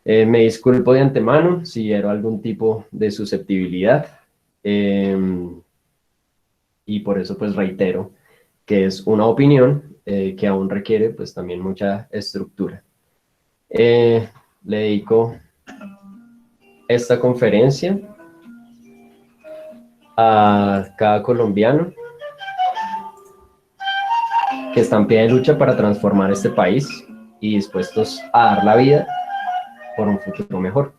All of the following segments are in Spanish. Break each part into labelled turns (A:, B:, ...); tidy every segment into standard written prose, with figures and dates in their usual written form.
A: Me disculpo de antemano si hiero algún tipo de susceptibilidad, y por eso pues reitero que es una opinión que aún requiere pues también mucha estructura. Le dedico esta conferencia a cada colombiano que está en pie de lucha para transformar este país y dispuestos a dar la vida por un futuro mejor.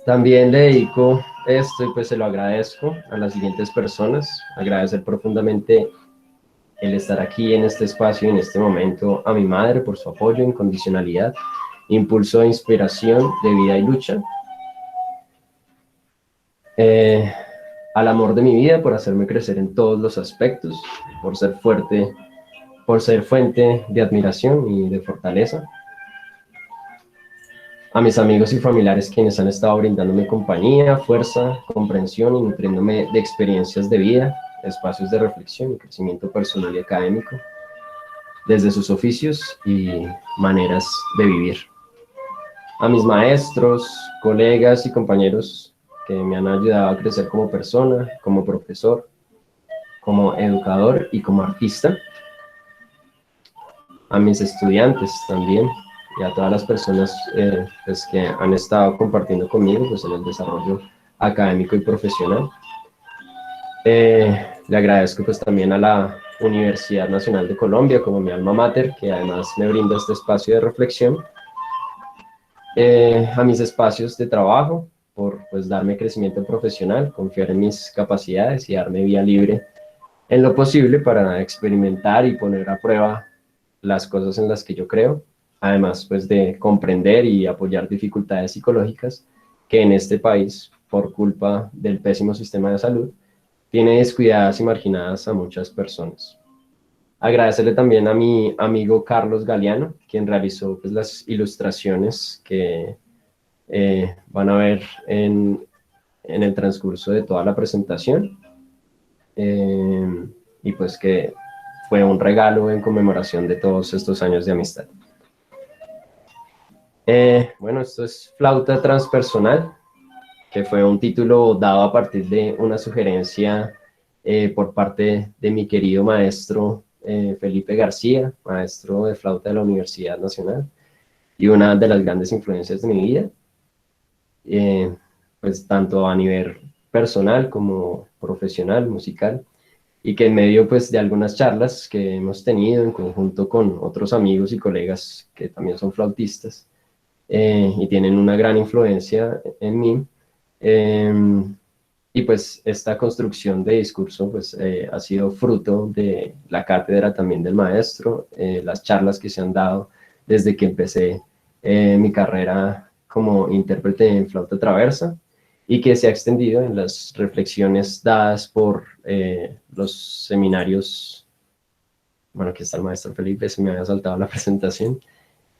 A: También le dedico esto y pues se lo agradezco a las siguientes personas. Agradecer profundamente el estar aquí en este espacio, en este momento, a mi madre por su apoyo, incondicionalidad, impulso e inspiración de vida y lucha. Al amor de mi vida por hacerme crecer en todos los aspectos, por ser fuerte, por ser fuente de admiración y de fortaleza. A mis amigos y familiares quienes han estado brindándome compañía, fuerza, comprensión y nutriéndome de experiencias de vida, espacios de reflexión y crecimiento personal y académico, desde sus oficios y maneras de vivir. A mis maestros, colegas y compañeros que me han ayudado a crecer como persona, como profesor, como educador y como artista. A mis estudiantes también y a todas las personas pues, que han estado compartiendo conmigo pues, en el desarrollo académico y profesional. Le agradezco pues también a la Universidad Nacional de Colombia como mi alma mater, que además me brinda este espacio de reflexión. A mis espacios de trabajo por pues darme crecimiento profesional, confiar en mis capacidades y darme vía libre en lo posible para experimentar y poner a prueba las cosas en las que yo creo, además pues de comprender y apoyar dificultades psicológicas que en este país, por culpa del pésimo sistema de salud, tiene descuidadas y marginadas a muchas personas. Agradecerle también a mi amigo Carlos Galeano, quien realizó pues, las ilustraciones que van a ver en el transcurso de toda la presentación. Y pues que fue un regalo en conmemoración de todos estos años de amistad. Bueno, esto es Flauta Transpersonal, que fue un título dado a partir de una sugerencia por parte de mi querido maestro Felipe García, maestro de flauta de la Universidad Nacional, y una de las grandes influencias de mi vida, pues tanto a nivel personal como profesional, musical, y que en medio pues de algunas charlas que hemos tenido en conjunto con otros amigos y colegas que también son flautistas y tienen una gran influencia en mí, y pues esta construcción de discurso pues ha sido fruto de la cátedra también del maestro, las charlas que se han dado desde que empecé mi carrera como intérprete en flauta traversa, y que se ha extendido en las reflexiones dadas por los seminarios. Bueno, aquí está el maestro Felipe, se me había saltado la presentación.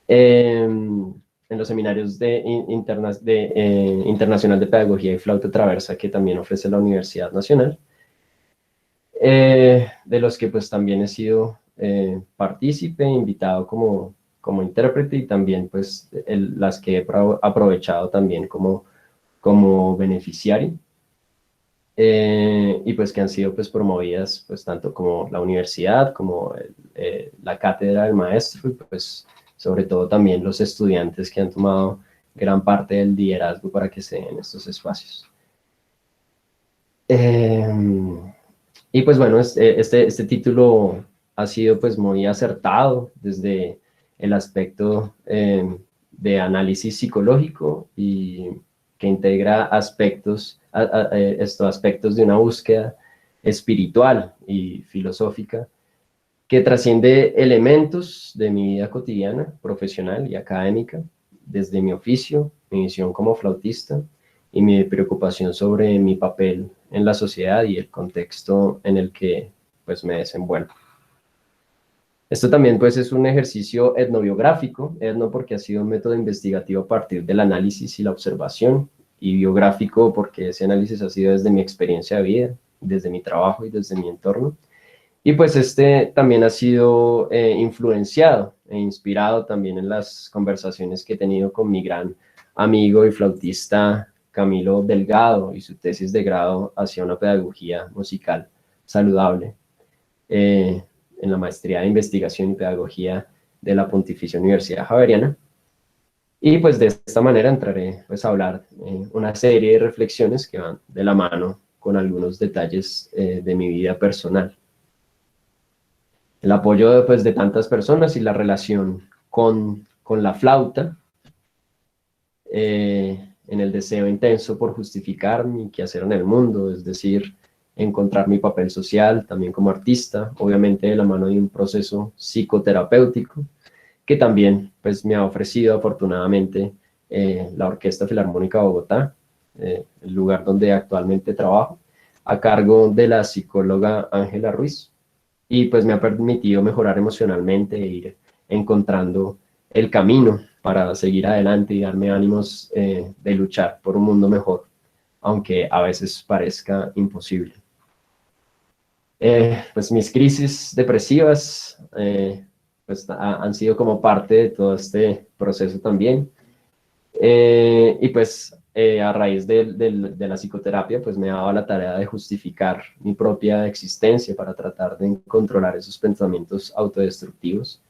A: En los seminarios Internacional de Pedagogía y Flauta Traversa que también ofrece la Universidad Nacional, de los que pues también he sido partícipe, invitado como intérprete, y también pues las que he aprovechado también como beneficiario, y pues que han sido pues promovidas pues tanto como la universidad como la cátedra del maestro, y pues sobre todo también los estudiantes que han tomado gran parte del liderazgo para que se den estos espacios. Y pues bueno, este título ha sido pues muy acertado desde el aspecto de análisis psicológico, y que integra estos aspectos de una búsqueda espiritual y filosófica que trasciende elementos de mi vida cotidiana, profesional y académica, desde mi oficio, mi misión como flautista y mi preocupación sobre mi papel en la sociedad y el contexto en el que pues me desenvuelvo. Esto también pues es un ejercicio etnobiográfico, etno porque ha sido un método investigativo a partir del análisis y la observación, y biográfico porque ese análisis ha sido desde mi experiencia de vida, desde mi trabajo y desde mi entorno. Y pues este también ha sido influenciado e inspirado también en las conversaciones que he tenido con mi gran amigo y flautista Camilo Delgado y su tesis de grado hacia una pedagogía musical saludable eh, en la maestría de investigación y pedagogía de la Pontificia Universidad Javeriana. Y pues de esta manera entraré pues a hablar una serie de reflexiones que van de la mano con algunos detalles de mi vida personal. El apoyo pues, de tantas personas y la relación con la flauta, en el deseo intenso por justificar mi quehacer en el mundo, es decir, encontrar mi papel social también como artista, obviamente de la mano de un proceso psicoterapéutico, que también pues, me ha ofrecido afortunadamente la Orquesta Filarmónica de Bogotá, el lugar donde actualmente trabajo, a cargo de la psicóloga Ángela Ruiz, y pues me ha permitido mejorar emocionalmente e ir encontrando el camino para seguir adelante y darme ánimos de luchar por un mundo mejor, aunque a veces parezca imposible. Pues mis crisis depresivas pues, han sido como parte de todo este proceso también. Y pues a raíz de la psicoterapia, pues me daba la tarea de justificar mi propia existencia para tratar de controlar esos pensamientos autodestructivos.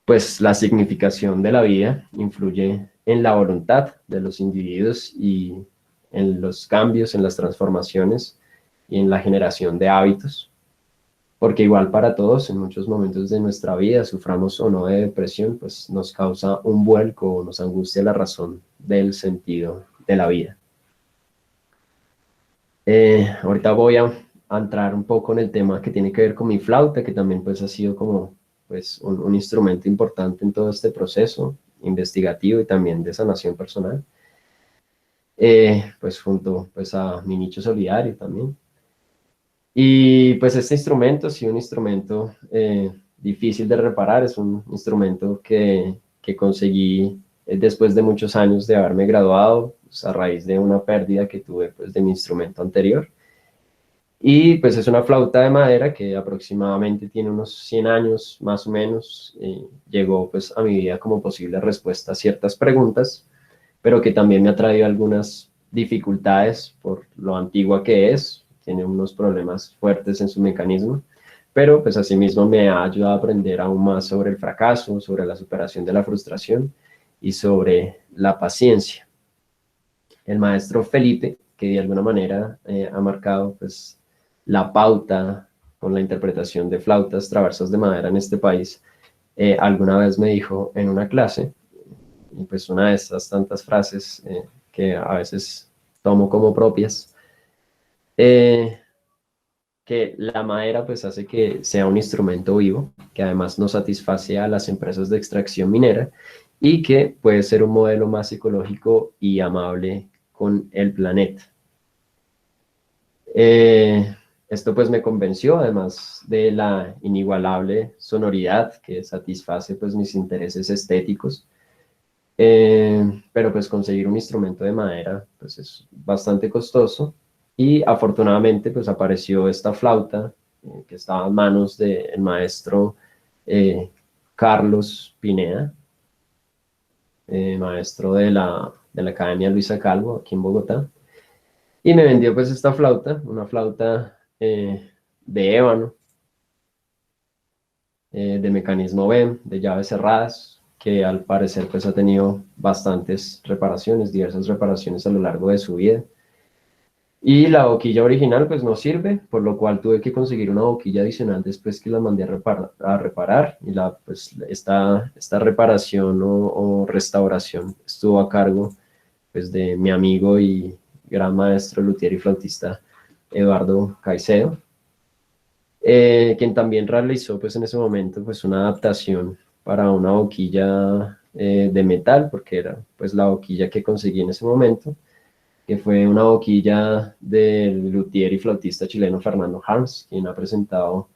A: Pues la significación de la vida influye en la voluntad de los individuos y en los cambios, en las transformaciones y en la generación de hábitos. Porque igual para todos, en muchos momentos de nuestra vida, suframos o no de depresión, pues nos causa un vuelco o nos angustia la razón del sentido de la vida. Ahorita voy a entrar un poco en el tema que tiene que ver con mi flauta, que también pues ha sido como pues un instrumento importante en todo este proceso investigativo y también de sanación personal. Pues junto pues a mi nicho solidario también. Y pues este instrumento, sí, un instrumento difícil de reparar, es un instrumento que conseguí después de muchos años de haberme graduado, pues, a raíz de una pérdida que tuve pues, de mi instrumento anterior. Y pues es una flauta de madera que aproximadamente tiene unos 100 años más o menos. Llegó pues a mi vida como posible respuesta a ciertas preguntas, pero que también me ha traído algunas dificultades por lo antigua que es, tiene unos problemas fuertes en su mecanismo, pero pues asimismo me ha ayudado a aprender aún más sobre el fracaso, sobre la superación de la frustración y sobre la paciencia. El maestro Felipe, que de alguna manera ha marcado pues la pauta con la interpretación de flautas traversas de madera en este país, alguna vez me dijo en una clase, y pues una de esas tantas frases que a veces tomo como propias, eh, que la madera pues hace que sea un instrumento vivo, que además no satisface a las empresas de extracción minera y que puede ser un modelo más ecológico y amable con el planeta. Eh, Esto pues me convenció, además de la inigualable sonoridad que satisface pues mis intereses estéticos. Pero pues conseguir un instrumento de madera pues es bastante costoso y afortunadamente pues apareció esta flauta que estaba en manos del maestro eh, Carlos Pineda, maestro de la Academia Luisa Calvo aquí en Bogotá, y me vendió pues esta flauta, una flauta de ébano, de mecanismo BEM, de llaves cerradas, que al parecer pues ha tenido bastantes reparaciones, diversas reparaciones a lo largo de su vida. Y la boquilla original pues no sirve, por lo cual tuve que conseguir una boquilla adicional después que la mandé a reparar y pues esta reparación o restauración estuvo a cargo pues de mi amigo y gran maestro luthier y flautista Eduardo Caicedo, quien también realizó pues en ese momento pues una adaptación para una boquilla de metal, porque era pues la boquilla que conseguí en ese momento, que fue una boquilla del luthier y flautista chileno Fernando Harms, quien ha presentado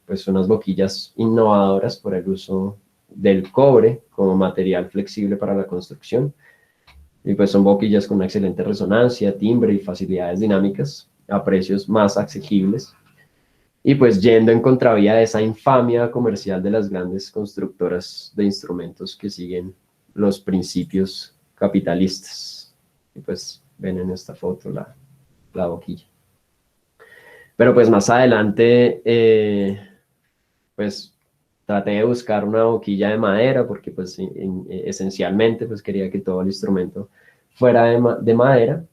A: pues unas boquillas innovadoras por el uso del cobre como material flexible para la construcción. Y pues son boquillas con una excelente resonancia, timbre y facilidades dinámicas a precios más asequibles. y pues yendo en contravía de esa infamia comercial de las grandes constructoras de instrumentos que siguen los principios capitalistas. Y pues ven en esta foto la boquilla. Pero pues más adelante, pues traté de buscar una boquilla de madera porque pues esencialmente pues quería que todo el instrumento fuera de madera.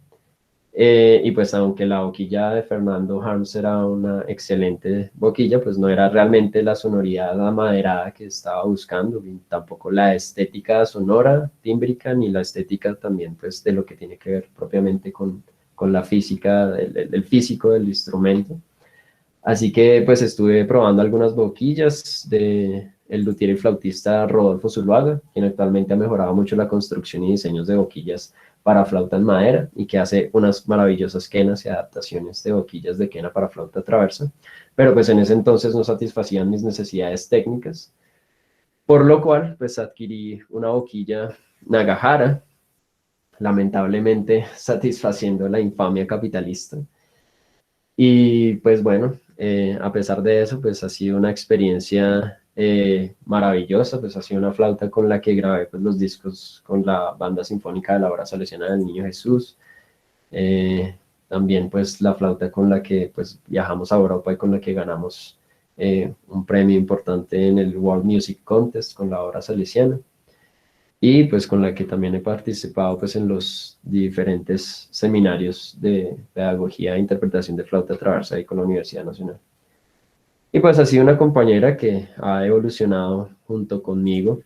A: Y pues aunque la boquilla de Fernando Harms era una excelente boquilla, pues no era realmente la sonoridad amaderada que estaba buscando, ni tampoco la estética sonora, tímbrica, ni la estética también pues de lo que tiene que ver propiamente con la física, el físico del instrumento. Así que pues estuve probando algunas boquillas de el luthier y flautista Rodolfo Zuluaga, quien actualmente ha mejorado mucho la construcción y diseños de boquillas para flauta en madera y que hace unas maravillosas quenas y adaptaciones de boquillas de quena para flauta traversa. Pero pues en ese entonces no satisfacían mis necesidades técnicas, por lo cual pues adquirí una boquilla Nagahara, lamentablemente satisfaciendo la infamia capitalista. Y pues bueno, a pesar de eso, pues ha sido una experiencia maravillosa, pues ha sido una flauta con la que grabé pues, los discos con la Banda Sinfónica de la Obra Salesiana del Niño Jesús. También pues la flauta con la que pues viajamos a Europa y con la que ganamos un premio importante en el World Music Contest con la Obra Salesiana y pues con la que también he participado pues en los diferentes seminarios de pedagogía e interpretación de flauta traversa ahí con la Universidad Nacional. Y pues ha sido una compañera que ha evolucionado junto conmigo,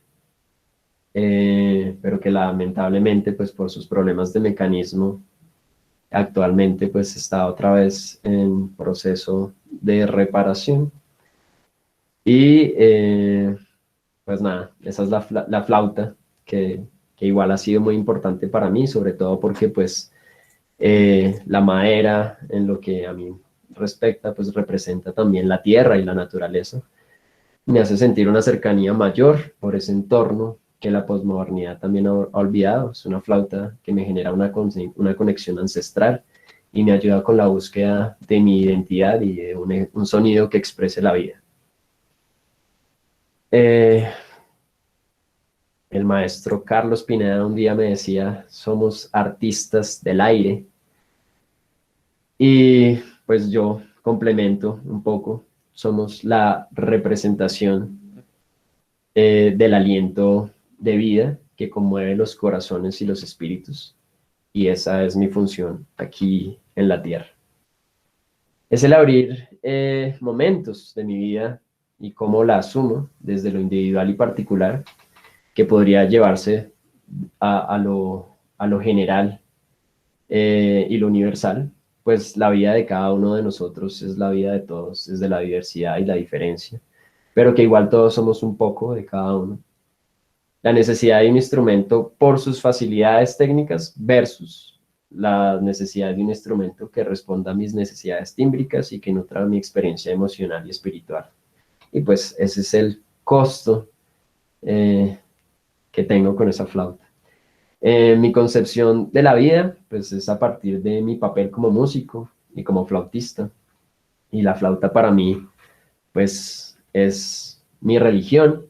A: pero que lamentablemente pues por sus problemas de mecanismo actualmente pues está otra vez en proceso de reparación. Y pues nada, esa es la flauta que igual ha sido muy importante para mí, sobre todo porque pues la madera en lo que a mí respecta pues representa también la tierra y la naturaleza. Me hace sentir una cercanía mayor por ese entorno que la posmodernidad también ha olvidado. Es una flauta que me genera una conexión ancestral y me ayuda con la búsqueda de mi identidad y de un sonido que exprese la vida. Eh, el maestro Carlos Pineda un día me decía, somos artistas del aire. Y pues yo complemento un poco, somos la representación del aliento de vida que conmueve los corazones y los espíritus. Y esa es mi función aquí en la tierra. Es el abrir momentos de mi vida y cómo la asumo desde lo individual y particular, que podría llevarse a lo general y lo universal, pues la vida de cada uno de nosotros es la vida de todos, desde la diversidad y la diferencia, pero que igual todos somos un poco de cada uno. La necesidad de un instrumento por sus facilidades técnicas versus la necesidad de un instrumento que responda a mis necesidades tímbricas y que nutra mi experiencia emocional y espiritual. Y pues ese es el costo que tengo con esa flauta. Mi concepción de la vida, pues es a partir de mi papel como músico y como flautista. Y la flauta para mí, pues es mi religión,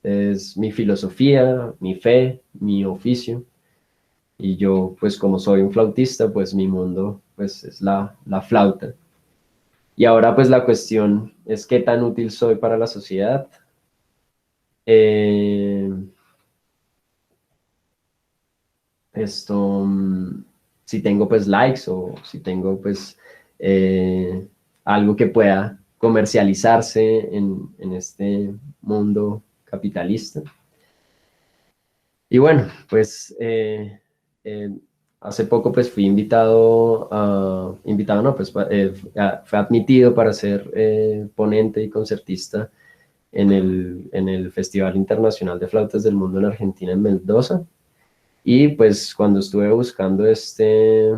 A: es mi filosofía, mi fe, mi oficio. Y yo, pues como soy un flautista, pues mi mundo, pues es la flauta. Y ahora, pues la cuestión es qué tan útil soy para la sociedad. Eh, esto, si tengo pues likes o si tengo pues algo que pueda comercializarse en este mundo capitalista. Y bueno, pues eh, hace poco pues fui invitado no, pues fue admitido para ser ponente y concertista en el Festival Internacional de Flautas del Mundo en Argentina, en Mendoza. Y pues cuando estuve buscando este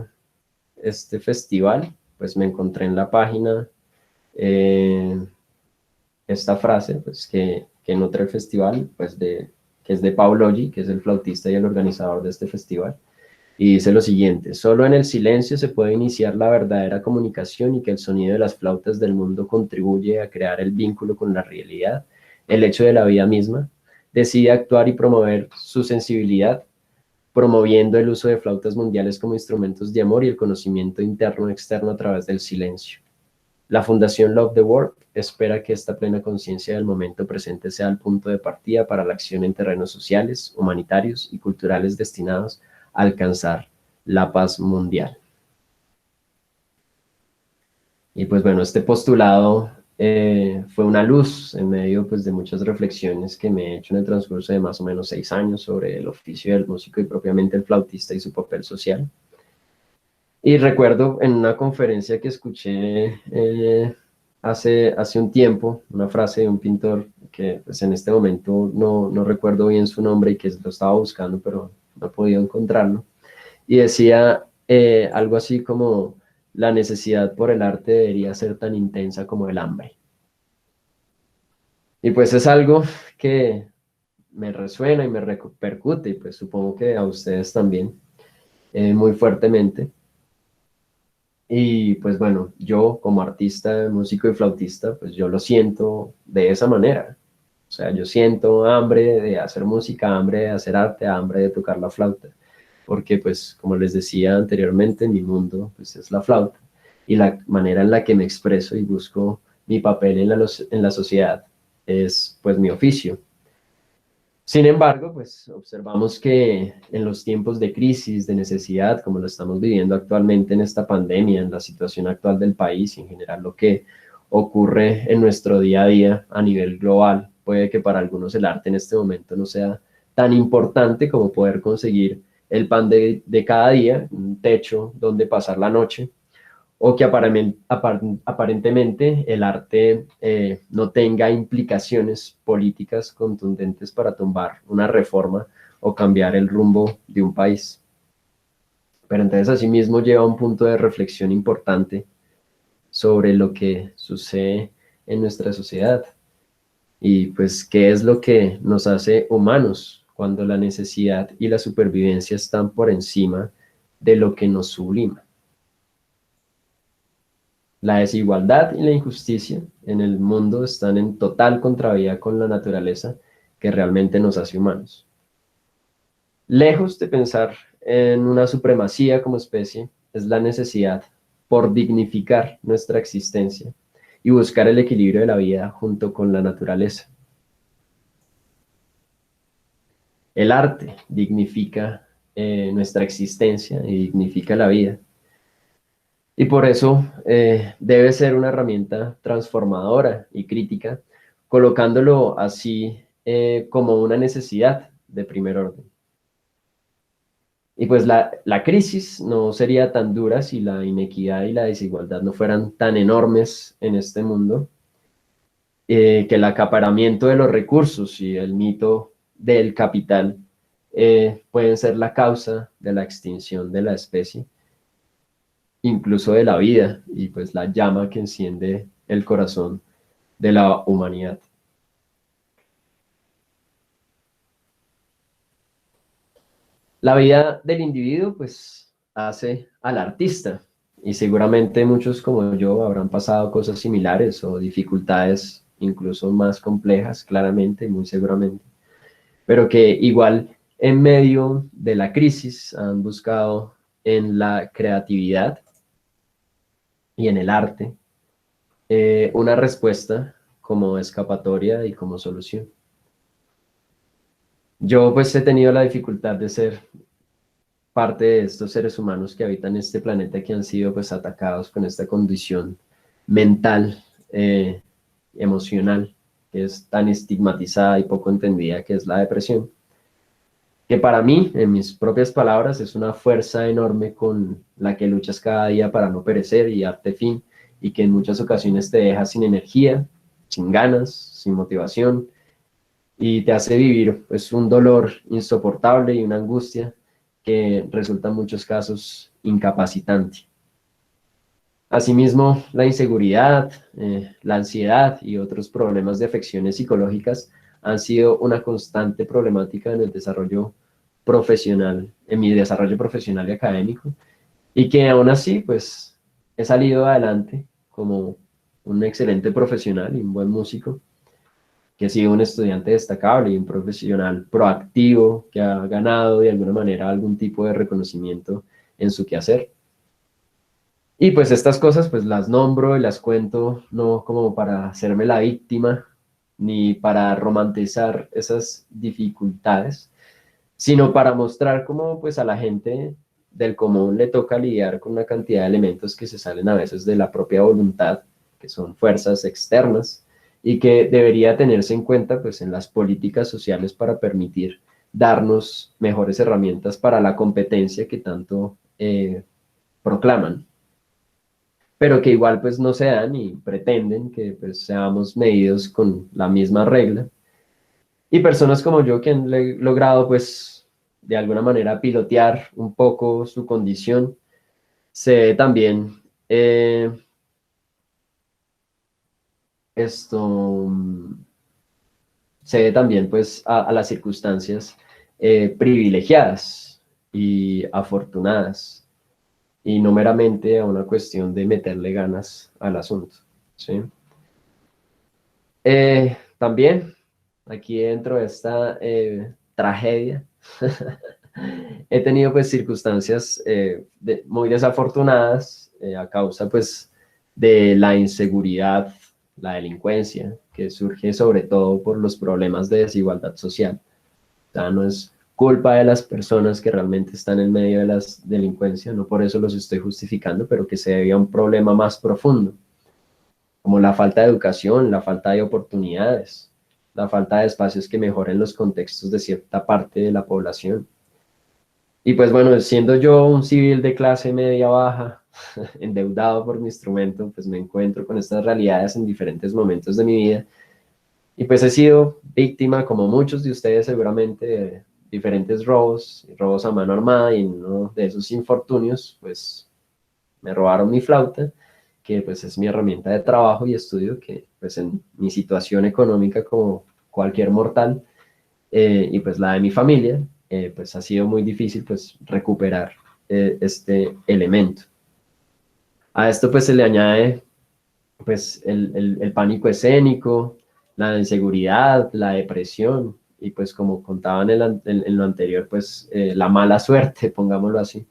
A: festival, pues me encontré en la página eh, esta frase, pues que nutre el festival, pues que es de Paolo Loggi, que es el flautista y el organizador de este festival. Y dice lo siguiente: solo en el silencio se puede iniciar la verdadera comunicación y que el sonido de las flautas del mundo contribuye a crear el vínculo con la realidad, el hecho de la vida misma. Decide actuar y promover su sensibilidad, promoviendo el uso de flautas mundiales como instrumentos de amor y el conocimiento interno y externo a través del silencio. La Fundación Love the World espera que esta plena conciencia del momento presente sea el punto de partida para la acción en terrenos sociales, humanitarios y culturales destinados a alcanzar la paz mundial. Y pues bueno, este postulado fue una luz en medio pues, de muchas reflexiones que me he hecho en el transcurso de más o menos 6 años sobre el oficio del músico y propiamente el flautista y su papel social. Y recuerdo en una conferencia que escuché hace un tiempo, una frase de un pintor que pues, en este momento no recuerdo bien su nombre y que lo estaba buscando, pero no he podido encontrarlo. Y decía algo así como: la necesidad por el arte debería ser tan intensa como el hambre. Y pues es algo que me resuena y me repercute, y pues supongo que a ustedes también, muy fuertemente. Y pues bueno, yo como artista, músico y flautista, pues yo lo siento de esa manera. O sea, yo siento hambre de hacer música, hambre de hacer arte, hambre de tocar la flauta. Porque pues como les decía anteriormente, mi mundo pues es la flauta. Y la manera en la que me expreso y busco mi papel en la sociedad es pues mi oficio. Sin embargo, pues observamos que en los tiempos de crisis, de necesidad, como lo estamos viviendo actualmente en esta pandemia, en la situación actual del país y en general lo que ocurre en nuestro día a día a nivel global, puede que para algunos el arte en este momento no sea tan importante como poder conseguir el pan de cada día, un techo donde pasar la noche, o que aparentemente el arte no tenga implicaciones políticas contundentes para tumbar una reforma o cambiar el rumbo de un país. Pero entonces asimismo lleva a un punto de reflexión importante sobre lo que sucede en nuestra sociedad y pues qué es lo que nos hace humanos cuando la necesidad y la supervivencia están por encima de lo que nos sublima. La desigualdad y la injusticia en el mundo están en total contravía con la naturaleza que realmente nos hace humanos. Lejos de pensar en una supremacía como especie, es la necesidad por dignificar nuestra existencia y buscar el equilibrio de la vida junto con la naturaleza. El arte dignifica nuestra existencia y dignifica la vida. Y por eso debe ser una herramienta transformadora y crítica, colocándolo así como una necesidad de primer orden. Y pues la crisis no sería tan dura si la inequidad y la desigualdad no fueran tan enormes en este mundo, que el acaparamiento de los recursos y el mito del capital pueden ser la causa de la extinción de la especie, incluso de la vida, y pues la llama que enciende el corazón de la humanidad. La vida del individuo pues hace al artista, y seguramente muchos como yo habrán pasado cosas similares o dificultades incluso más complejas, claramente, muy seguramente, pero que igual en medio de la crisis han buscado en la creatividad y en el arte una respuesta como escapatoria y como solución. Yo pues he tenido la dificultad de ser parte de estos seres humanos que habitan este planeta, que han sido pues atacados con esta condición mental, emocional, que es tan estigmatizada y poco entendida, que es la depresión, que para mí, en mis propias palabras, es una fuerza enorme con la que luchas cada día para no perecer y darte fin, y que en muchas ocasiones te deja sin energía, sin ganas, sin motivación, y te hace vivir pues un dolor insoportable y una angustia que resulta en muchos casos incapacitante. Asimismo, la inseguridad, la ansiedad y otros problemas de afecciones psicológicas han sido una constante problemática en el desarrollo profesional, en mi desarrollo profesional y académico, y que aún así, pues, he salido adelante como un excelente profesional y un buen músico, que ha sido un estudiante destacable y un profesional proactivo que ha ganado de alguna manera algún tipo de reconocimiento en su quehacer. Y pues estas cosas pues las nombro y las cuento no como para hacerme la víctima ni para romantizar esas dificultades, sino para mostrar cómo pues a la gente del común le toca lidiar con una cantidad de elementos que se salen a veces de la propia voluntad, que son fuerzas externas, y que debería tenerse en cuenta pues en las políticas sociales para permitir darnos mejores herramientas para la competencia que tanto proclaman, pero que igual pues no se dan y pretenden que pues seamos medidos con la misma regla. Y personas como yo que han logrado pues de alguna manera pilotear un poco su condición, se ve también esto, se ve también pues a las circunstancias privilegiadas y afortunadas, y no meramente a una cuestión de meterle ganas al asunto, ¿sí? También, aquí dentro de esta tragedia, he tenido pues circunstancias muy desafortunadas a causa pues de la inseguridad, la delincuencia, que surge sobre todo por los problemas de desigualdad social. O sea, no es culpa de las personas que realmente están en medio de la delincuencia, no por eso los estoy justificando, pero que se debe a un problema más profundo, como la falta de educación, la falta de oportunidades, la falta de espacios que mejoren los contextos de cierta parte de la población. Y pues bueno, siendo yo un civil de clase media baja, endeudado por mi instrumento, pues me encuentro con estas realidades en diferentes momentos de mi vida. Y pues he sido víctima, como muchos de ustedes seguramente, de diferentes robos, robos a mano armada, y en uno de esos infortunios, pues me robaron mi flauta, que pues es mi herramienta de trabajo y estudio, que pues en mi situación económica como cualquier mortal, y pues la de mi familia, pues ha sido muy difícil pues recuperar este elemento. A esto pues se le añade pues el pánico escénico, la inseguridad, la depresión, y pues como contaba en lo anterior, pues la mala suerte, pongámoslo así.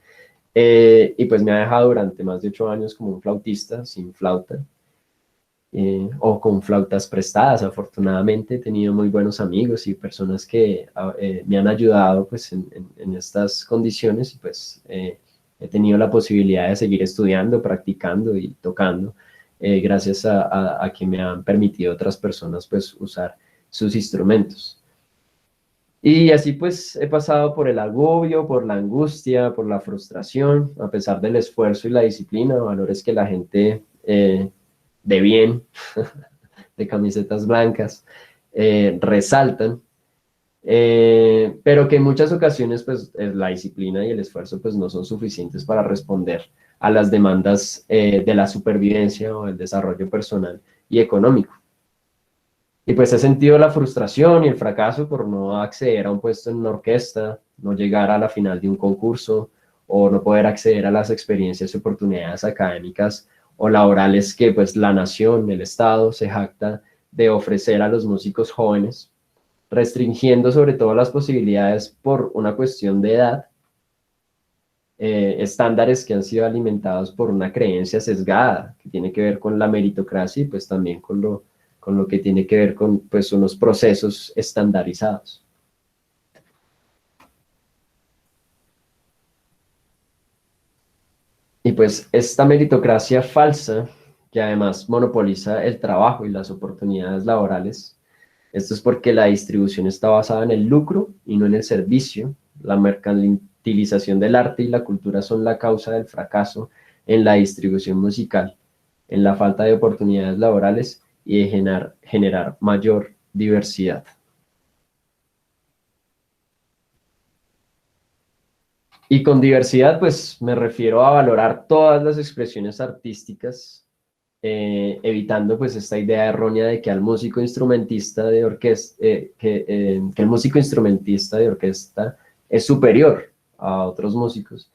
A: Y pues me ha dejado durante más de 8 años como un flautista sin flauta, o con flautas prestadas. Afortunadamente he tenido muy buenos amigos y personas que me han ayudado pues en estas condiciones, y pues he tenido la posibilidad de seguir estudiando, practicando y tocando, gracias a que me han permitido otras personas pues usar sus instrumentos. Y así pues he pasado por el agobio, por la angustia, por la frustración, a pesar del esfuerzo y la disciplina, valores que la gente de bien, de camisetas blancas, resaltan, pero que en muchas ocasiones pues la disciplina y el esfuerzo pues no son suficientes para responder a las demandas de la supervivencia o el desarrollo personal y económico. Y pues he sentido la frustración y el fracaso por no acceder a un puesto en una orquesta, no llegar a la final de un concurso, o no poder acceder a las experiencias y oportunidades académicas o laborales que pues la nación, el Estado, se jacta de ofrecer a los músicos jóvenes, restringiendo sobre todo las posibilidades por una cuestión de edad, estándares que han sido alimentados por una creencia sesgada que tiene que ver con la meritocracia y pues también con lo que tiene que ver con pues unos procesos estandarizados. Y pues esta meritocracia falsa, que además monopoliza el trabajo y las oportunidades laborales, esto es porque la distribución está basada en el lucro y no en el servicio. La mercantilización del arte y la cultura son la causa del fracaso en la distribución musical, en la falta de oportunidades laborales y de generar mayor diversidad. Y con diversidad, pues me refiero a valorar todas las expresiones artísticas, evitando pues esta idea errónea de que al músico instrumentista de orquesta, que el músico instrumentista de orquesta es superior a otros músicos,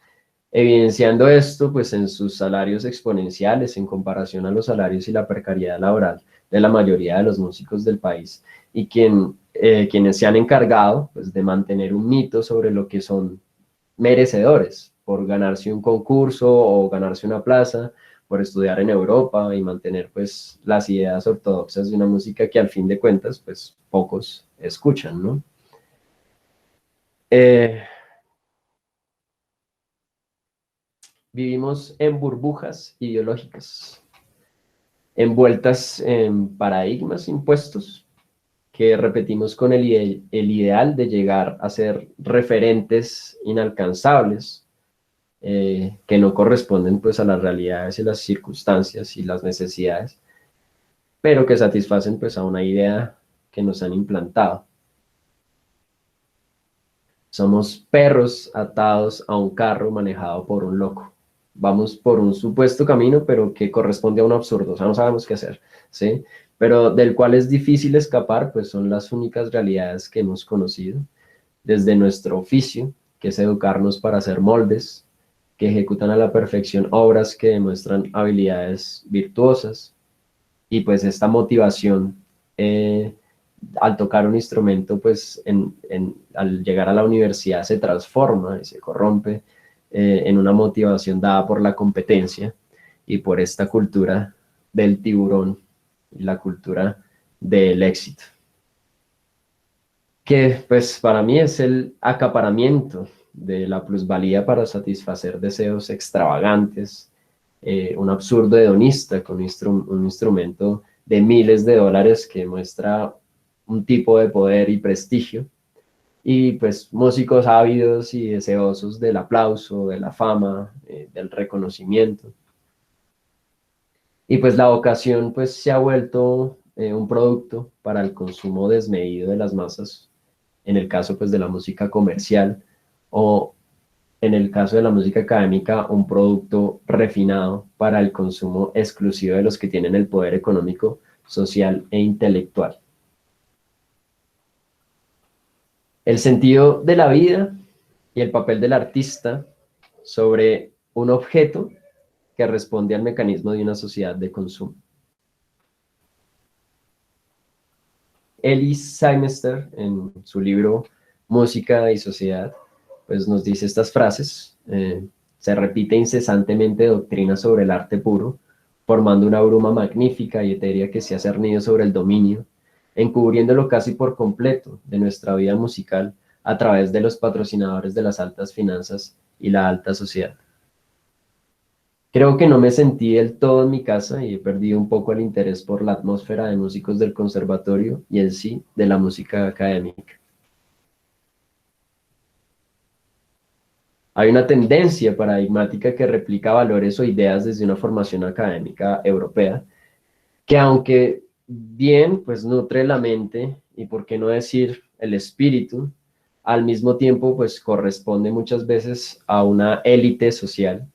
A: evidenciando esto pues en sus salarios exponenciales en comparación a los salarios y la precariedad laboral de la mayoría de los músicos del país, y quienes se han encargado pues de mantener un mito sobre lo que son merecedores por ganarse un concurso o ganarse una plaza, por estudiar en Europa y mantener pues las ideas ortodoxas de una música que al fin de cuentas pues pocos escuchan, ¿no? Eh, Vivimos en burbujas ideológicas, envueltas en paradigmas impuestos que repetimos con el ideal de llegar a ser referentes inalcanzables, que no corresponden pues a las realidades y las circunstancias y las necesidades, pero que satisfacen pues a una idea que nos han implantado. Somos perros atados a un carro manejado por un loco. Vamos por un supuesto camino, pero que corresponde a un absurdo, o sea, no sabemos qué hacer, ¿sí? Pero del cual es difícil escapar, pues son las únicas realidades que hemos conocido, desde nuestro oficio, que es educarnos para hacer moldes, que ejecutan a la perfección obras que demuestran habilidades virtuosas, y pues esta motivación al tocar un instrumento, pues al llegar a la universidad se transforma y se corrompe en una motivación dada por la competencia y por esta cultura del tiburón y la cultura del éxito, que pues para mí es el acaparamiento de la plusvalía para satisfacer deseos extravagantes, un absurdo hedonista con un instrumento de miles de dólares que muestra un tipo de poder y prestigio, y pues músicos ávidos y deseosos del aplauso, de la fama, del reconocimiento. Y pues la vocación pues se ha vuelto un producto para el consumo desmedido de las masas, en el caso pues de la música comercial, o en el caso de la música académica, un producto refinado para el consumo exclusivo de los que tienen el poder económico, social e intelectual. El sentido de la vida y el papel del artista sobre un objeto que responde al mecanismo de una sociedad de consumo. Elis Symester, en su libro Música y Sociedad, pues nos dice estas frases. Se repite incesantemente doctrina sobre el arte puro, formando una bruma magnífica y etérea que se ha cernido sobre el dominio, encubriéndolo casi por completo de nuestra vida musical a través de los patrocinadores de las altas finanzas y la alta sociedad. Creo que no me sentí del todo en mi casa y he perdido un poco el interés por la atmósfera de músicos del conservatorio y en sí de la música académica. Hay una tendencia paradigmática que replica valores o ideas desde una formación académica europea, que aunque bien, pues nutre la mente y por qué no decir el espíritu, al mismo tiempo pues corresponde muchas veces a una élite social,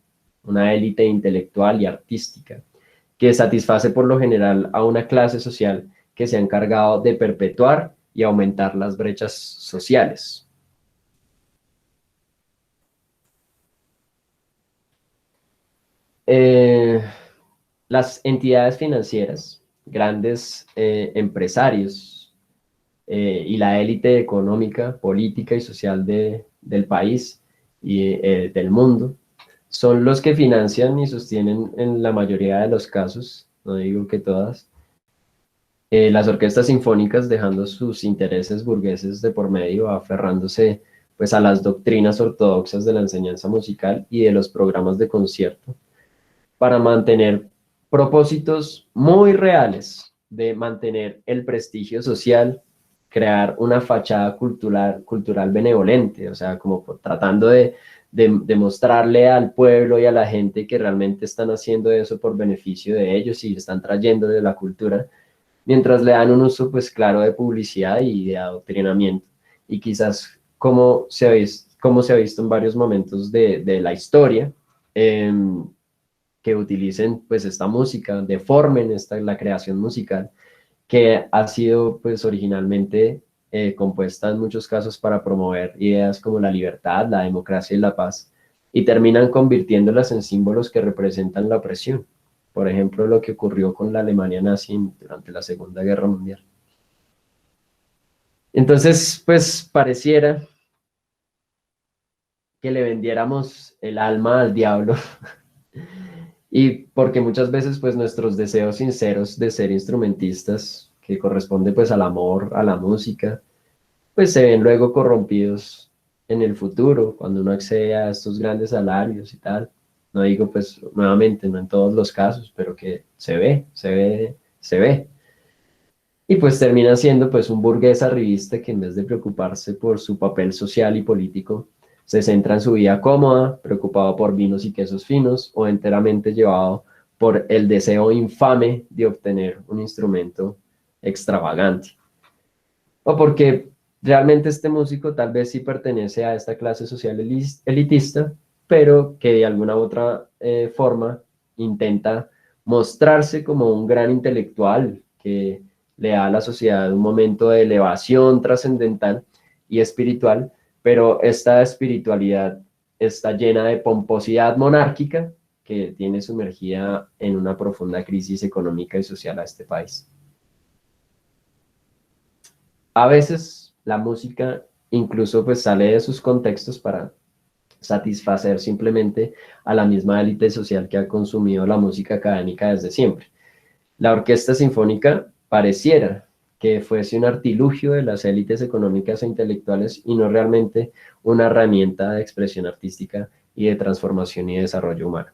A: una élite intelectual y artística, que satisface por lo general a una clase social que se ha encargado de perpetuar y aumentar las brechas sociales. Eh, las entidades financieras, grandes empresarios y la élite económica, política y social del país y del mundo son los que financian y sostienen en la mayoría de los casos, no digo que todas, las orquestas sinfónicas, dejando sus intereses burgueses de por medio, aferrándose pues a las doctrinas ortodoxas de la enseñanza musical y de los programas de concierto para mantener propósitos muy reales de mantener el prestigio social, crear una fachada cultural benevolente, o sea, como tratando de mostrarle al pueblo y a la gente que realmente están haciendo eso por beneficio de ellos y están trayendo de la cultura, mientras le dan un uso pues claro de publicidad y de adoctrinamiento. Y quizás como se ha visto en varios momentos de la historia, eh, que utilicen pues esta música, deformen la creación musical, que ha sido pues originalmente compuesta en muchos casos para promover ideas como la libertad, la democracia y la paz, y terminan convirtiéndolas en símbolos que representan la opresión. Por ejemplo, lo que ocurrió con la Alemania nazi durante la Segunda Guerra Mundial. Entonces, pues pareciera que le vendiéramos el alma al diablo y porque muchas veces pues nuestros deseos sinceros de ser instrumentistas, que corresponde pues al amor, a la música, pues se ven luego corrompidos en el futuro, cuando uno accede a estos grandes salarios y tal. No digo pues nuevamente, no en todos los casos, pero que se ve, se ve, se ve. Y pues termina siendo pues un burgués arribista que en vez de preocuparse por su papel social y político, se centra en su vida cómoda, preocupado por vinos y quesos finos o enteramente llevado por el deseo infame de obtener un instrumento extravagante. O porque realmente este músico tal vez sí pertenece a esta clase social elitista, pero que de alguna u otra forma intenta mostrarse como un gran intelectual que le da a la sociedad un momento de elevación trascendental y espiritual, pero esta espiritualidad está llena de pomposidad monárquica que tiene sumergida en una profunda crisis económica y social a este país. A veces la música incluso pues sale de sus contextos para satisfacer simplemente a la misma élite social que ha consumido la música académica desde siempre. La orquesta sinfónica pareciera que fuese un artilugio de las élites económicas e intelectuales y no realmente una herramienta de expresión artística y de transformación y desarrollo humano.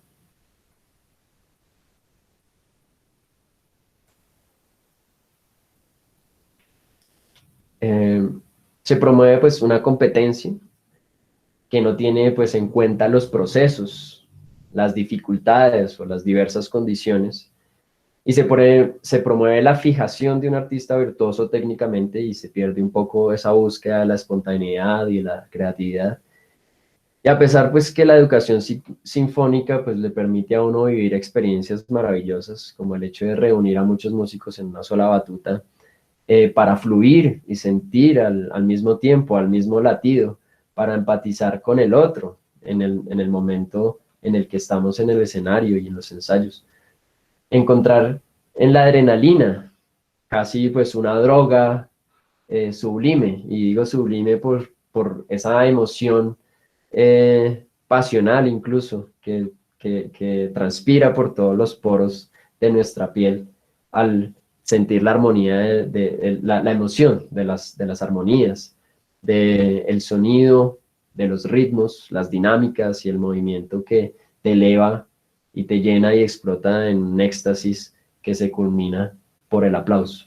A: Eh, Se promueve pues una competencia que no tiene pues en cuenta los procesos, las dificultades o las diversas condiciones y se promueve la fijación de un artista virtuoso técnicamente y se pierde un poco esa búsqueda de la espontaneidad y la creatividad. Y a pesar pues que la educación sinfónica pues le permite a uno vivir experiencias maravillosas, como el hecho de reunir a muchos músicos en una sola batuta, para fluir y sentir al mismo tiempo, al mismo latido, para empatizar con el otro en el momento en el que estamos en el escenario y en los ensayos. Encontrar en la adrenalina casi pues una droga sublime, y digo sublime por esa emoción pasional incluso que transpira por todos los poros de nuestra piel al sentir la armonía, la emoción de las armonías, del sonido, de los ritmos, las dinámicas y el movimiento que te eleva y te llena y explota en un éxtasis que se culmina por el aplauso.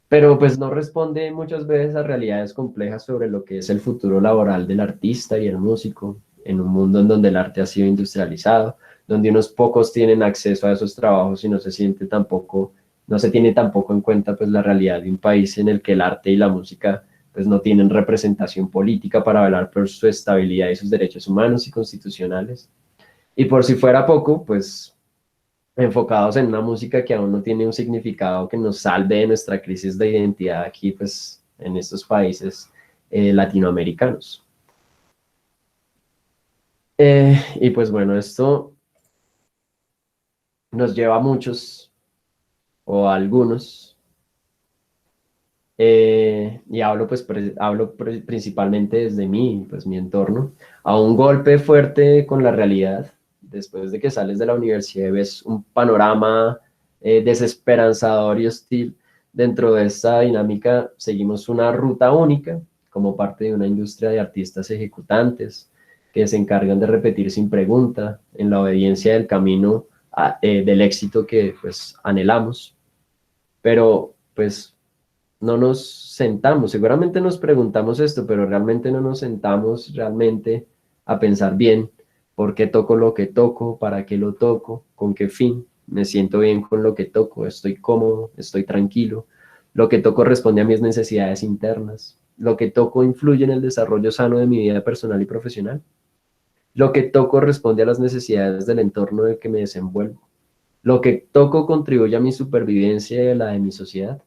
A: Pero pues no responde muchas veces a realidades complejas sobre lo que es el futuro laboral del artista y el músico en un mundo en donde el arte ha sido industrializado, donde unos pocos tienen acceso a esos trabajos y no se siente tampoco, no se tiene tampoco en cuenta pues la realidad de un país en el que el arte y la música pues no tienen representación política para velar por su estabilidad y sus derechos humanos y constitucionales. Y por si fuera poco, pues enfocados en una música que aún no tiene un significado que nos salve de nuestra crisis de identidad aquí, pues, en estos países latinoamericanos. Y pues bueno, esto nos lleva a muchos, o a algunos, y hablo pues principalmente desde mí, pues mi entorno, a un golpe fuerte con la realidad, después de que sales de la universidad y ves un panorama desesperanzador y hostil. Dentro de esta dinámica seguimos una ruta única como parte de una industria de artistas ejecutantes que se encargan de repetir sin pregunta en la obediencia del camino del éxito que pues anhelamos, pero pues no nos sentamos, seguramente nos preguntamos esto, pero realmente no nos sentamos realmente a pensar bien por qué toco lo que toco, para qué lo toco, con qué fin, me siento bien con lo que toco, estoy cómodo, estoy tranquilo, lo que toco responde a mis necesidades internas, lo que toco influye en el desarrollo sano de mi vida personal y profesional, lo que toco responde a las necesidades del entorno en el que me desenvuelvo, lo que toco contribuye a mi supervivencia y a la de mi sociedad.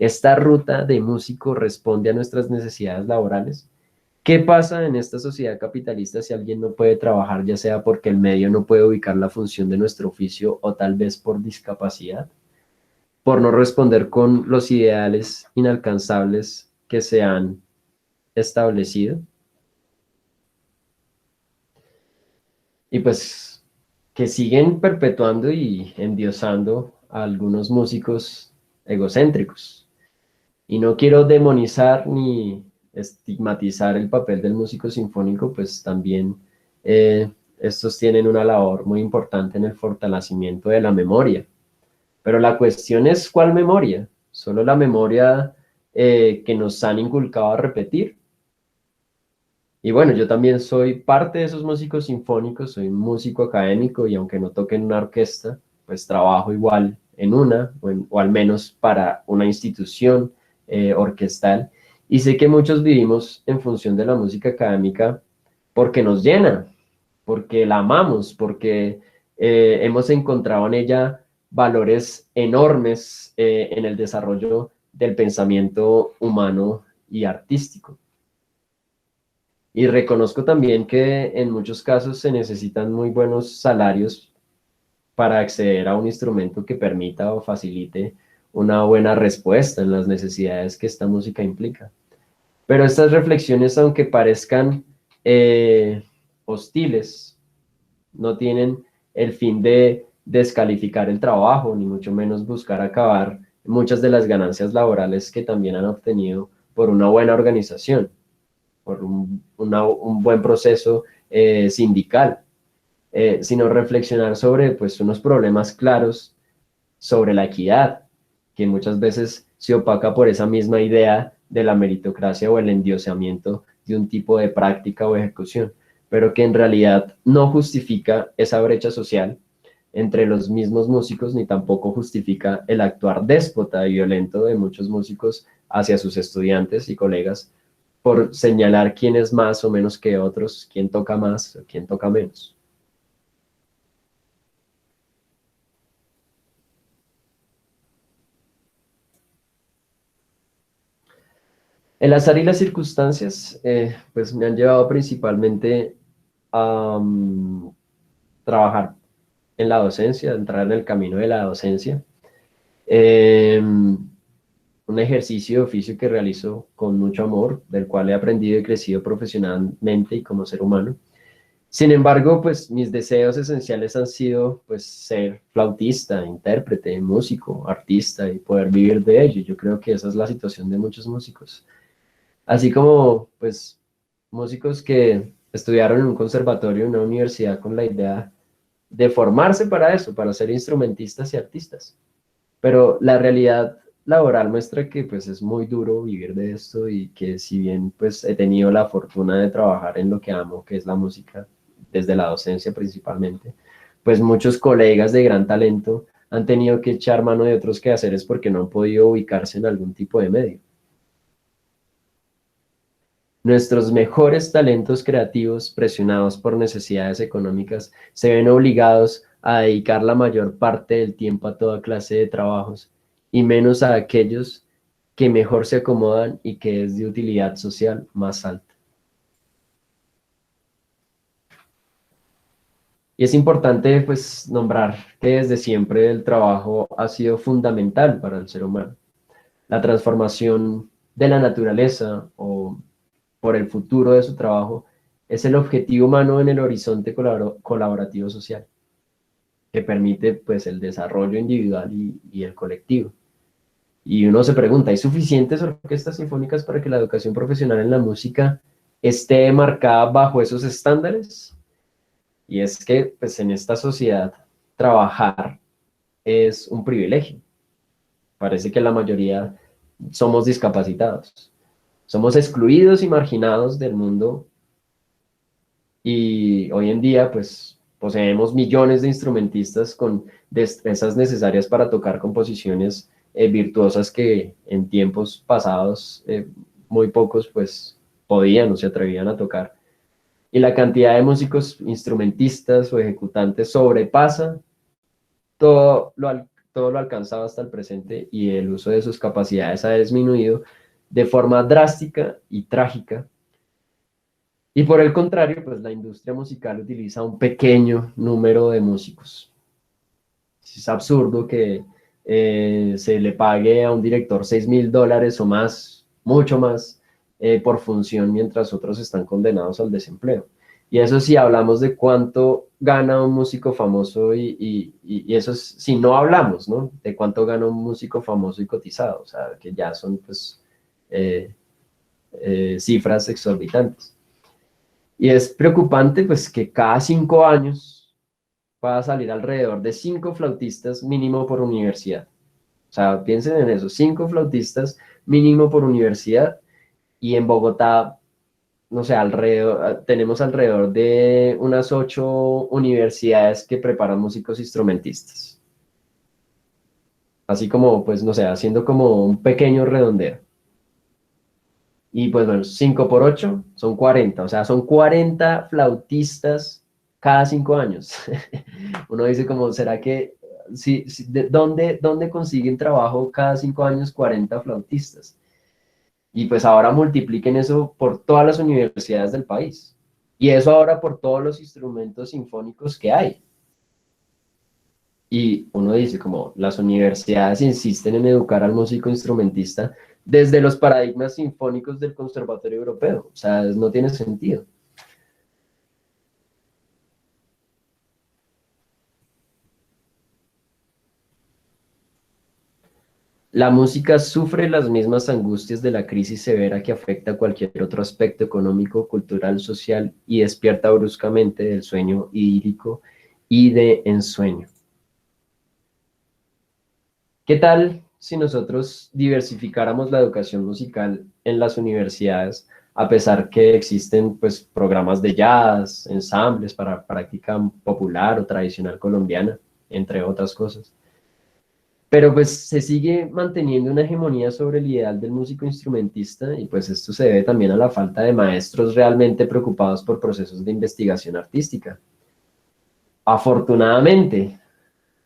A: ¿Esta ruta de músico responde a nuestras necesidades laborales? ¿Qué pasa en esta sociedad capitalista si alguien no puede trabajar, ya sea porque el medio no puede ubicar la función de nuestro oficio o tal vez por discapacidad, por no responder con los ideales inalcanzables que se han establecido? Y pues que siguen perpetuando y endiosando a algunos músicos egocéntricos. Y no quiero demonizar ni estigmatizar el papel del músico sinfónico, pues también estos tienen una labor muy importante en el fortalecimiento de la memoria. Pero la cuestión es ¿cuál memoria? ¿Solo la memoria que nos han inculcado a repetir? Y bueno, yo también soy parte de esos músicos sinfónicos, soy músico académico y aunque no toque en una orquesta, pues trabajo igual en una, o al menos para una institución orquestal. Y sé que muchos vivimos en función de la música académica porque nos llena, porque la amamos, porque hemos encontrado en ella valores enormes en el desarrollo del pensamiento humano y artístico. Y reconozco también que en muchos casos se necesitan muy buenos salarios para acceder a un instrumento que permita o facilite una buena respuesta en las necesidades que esta música implica. Pero estas reflexiones, aunque parezcan hostiles, no tienen el fin de descalificar el trabajo, ni mucho menos buscar acabar muchas de las ganancias laborales que también han obtenido por una buena organización, por un buen proceso sindical, sino reflexionar sobre pues, unos problemas claros sobre la equidad, que muchas veces se opaca por esa misma idea de la meritocracia o el endiosamiento de un tipo de práctica o ejecución, pero que en realidad no justifica esa brecha social entre los mismos músicos, ni tampoco justifica el actuar déspota y violento de muchos músicos hacia sus estudiantes y colegas por señalar quién es más o menos que otros, quién toca más o quién toca menos. El azar y las circunstancias, pues me han llevado principalmente a trabajar en la docencia, a entrar en el camino de la docencia. Un ejercicio de oficio que realizo con mucho amor, del cual he aprendido y crecido profesionalmente y como ser humano. Sin embargo, pues mis deseos esenciales han sido pues ser flautista, intérprete, músico, artista y poder vivir de ello. Yo creo que esa es la situación de muchos músicos. Así como pues músicos que estudiaron en un conservatorio, en una universidad con la idea de formarse para eso, para ser instrumentistas y artistas. Pero la realidad laboral muestra que pues es muy duro vivir de esto y que si bien pues he tenido la fortuna de trabajar en lo que amo, que es la música, desde la docencia principalmente, pues muchos colegas de gran talento han tenido que echar mano de otros quehaceres porque no han podido ubicarse en algún tipo de medio. Nuestros mejores talentos creativos, presionados por necesidades económicas, se ven obligados a dedicar la mayor parte del tiempo a toda clase de trabajos y menos a aquellos que mejor se acomodan y que es de utilidad social más alta. Y es importante pues nombrar que desde siempre el trabajo ha sido fundamental para el ser humano. La transformación de la naturaleza o por el futuro de su trabajo es el objetivo humano en el horizonte colaborativo social, que permite pues el desarrollo individual y el colectivo. Y uno se pregunta, ¿hay suficientes orquestas sinfónicas para que la educación profesional en la música esté marcada bajo esos estándares? Y es que pues en esta sociedad trabajar es un privilegio. Parece que la mayoría somos discapacitados. Somos excluidos y marginados del mundo y hoy en día pues poseemos millones de instrumentistas con destrezas necesarias para tocar composiciones virtuosas que en tiempos pasados muy pocos pues podían o se atrevían a tocar. Y la cantidad de músicos, instrumentistas o ejecutantes sobrepasa todo todo lo alcanzado hasta el presente y el uso de sus capacidades ha disminuido de forma drástica y trágica. Y por el contrario, pues la industria musical utiliza un pequeño número de músicos. Es absurdo que se le pague a un director $6.000 o más, mucho más, por función, mientras otros están condenados al desempleo. Y eso sí, hablamos de cuánto gana un músico famoso y eso es, si no hablamos, ¿no? De cuánto gana un músico famoso y cotizado, o sea, que ya son, pues, eh, cifras exorbitantes. Y es preocupante, pues, que cada 5 años va salir alrededor de 5 flautistas mínimo por universidad. O sea, piensen en eso, 5 flautistas mínimo por universidad, y en Bogotá, no sé, tenemos alrededor de unas 8 universidades que preparan músicos instrumentistas. Así como, pues, no sé, haciendo como un pequeño redondeo. Y pues bueno, 5 por 8 son 40, o sea, son 40 flautistas cada 5 años. Uno dice como, ¿será que, dónde consiguen trabajo cada 5 años 40 flautistas? Y pues ahora multipliquen eso por todas las universidades del país. Y eso ahora por todos los instrumentos sinfónicos que hay. Y uno dice como las universidades insisten en educar al músico instrumentista desde los paradigmas sinfónicos del Conservatorio Europeo. O sea, no tiene sentido. La música sufre las mismas angustias de la crisis severa que afecta a cualquier otro aspecto económico, cultural, social y despierta bruscamente del sueño idílico y de ensueño. ¿Qué tal si nosotros diversificáramos la educación musical en las universidades, a pesar que existen pues programas de jazz, ensambles para práctica popular o tradicional colombiana, entre otras cosas? Pero pues se sigue manteniendo una hegemonía sobre el ideal del músico instrumentista y pues esto se debe también a la falta de maestros realmente preocupados por procesos de investigación artística. Afortunadamente,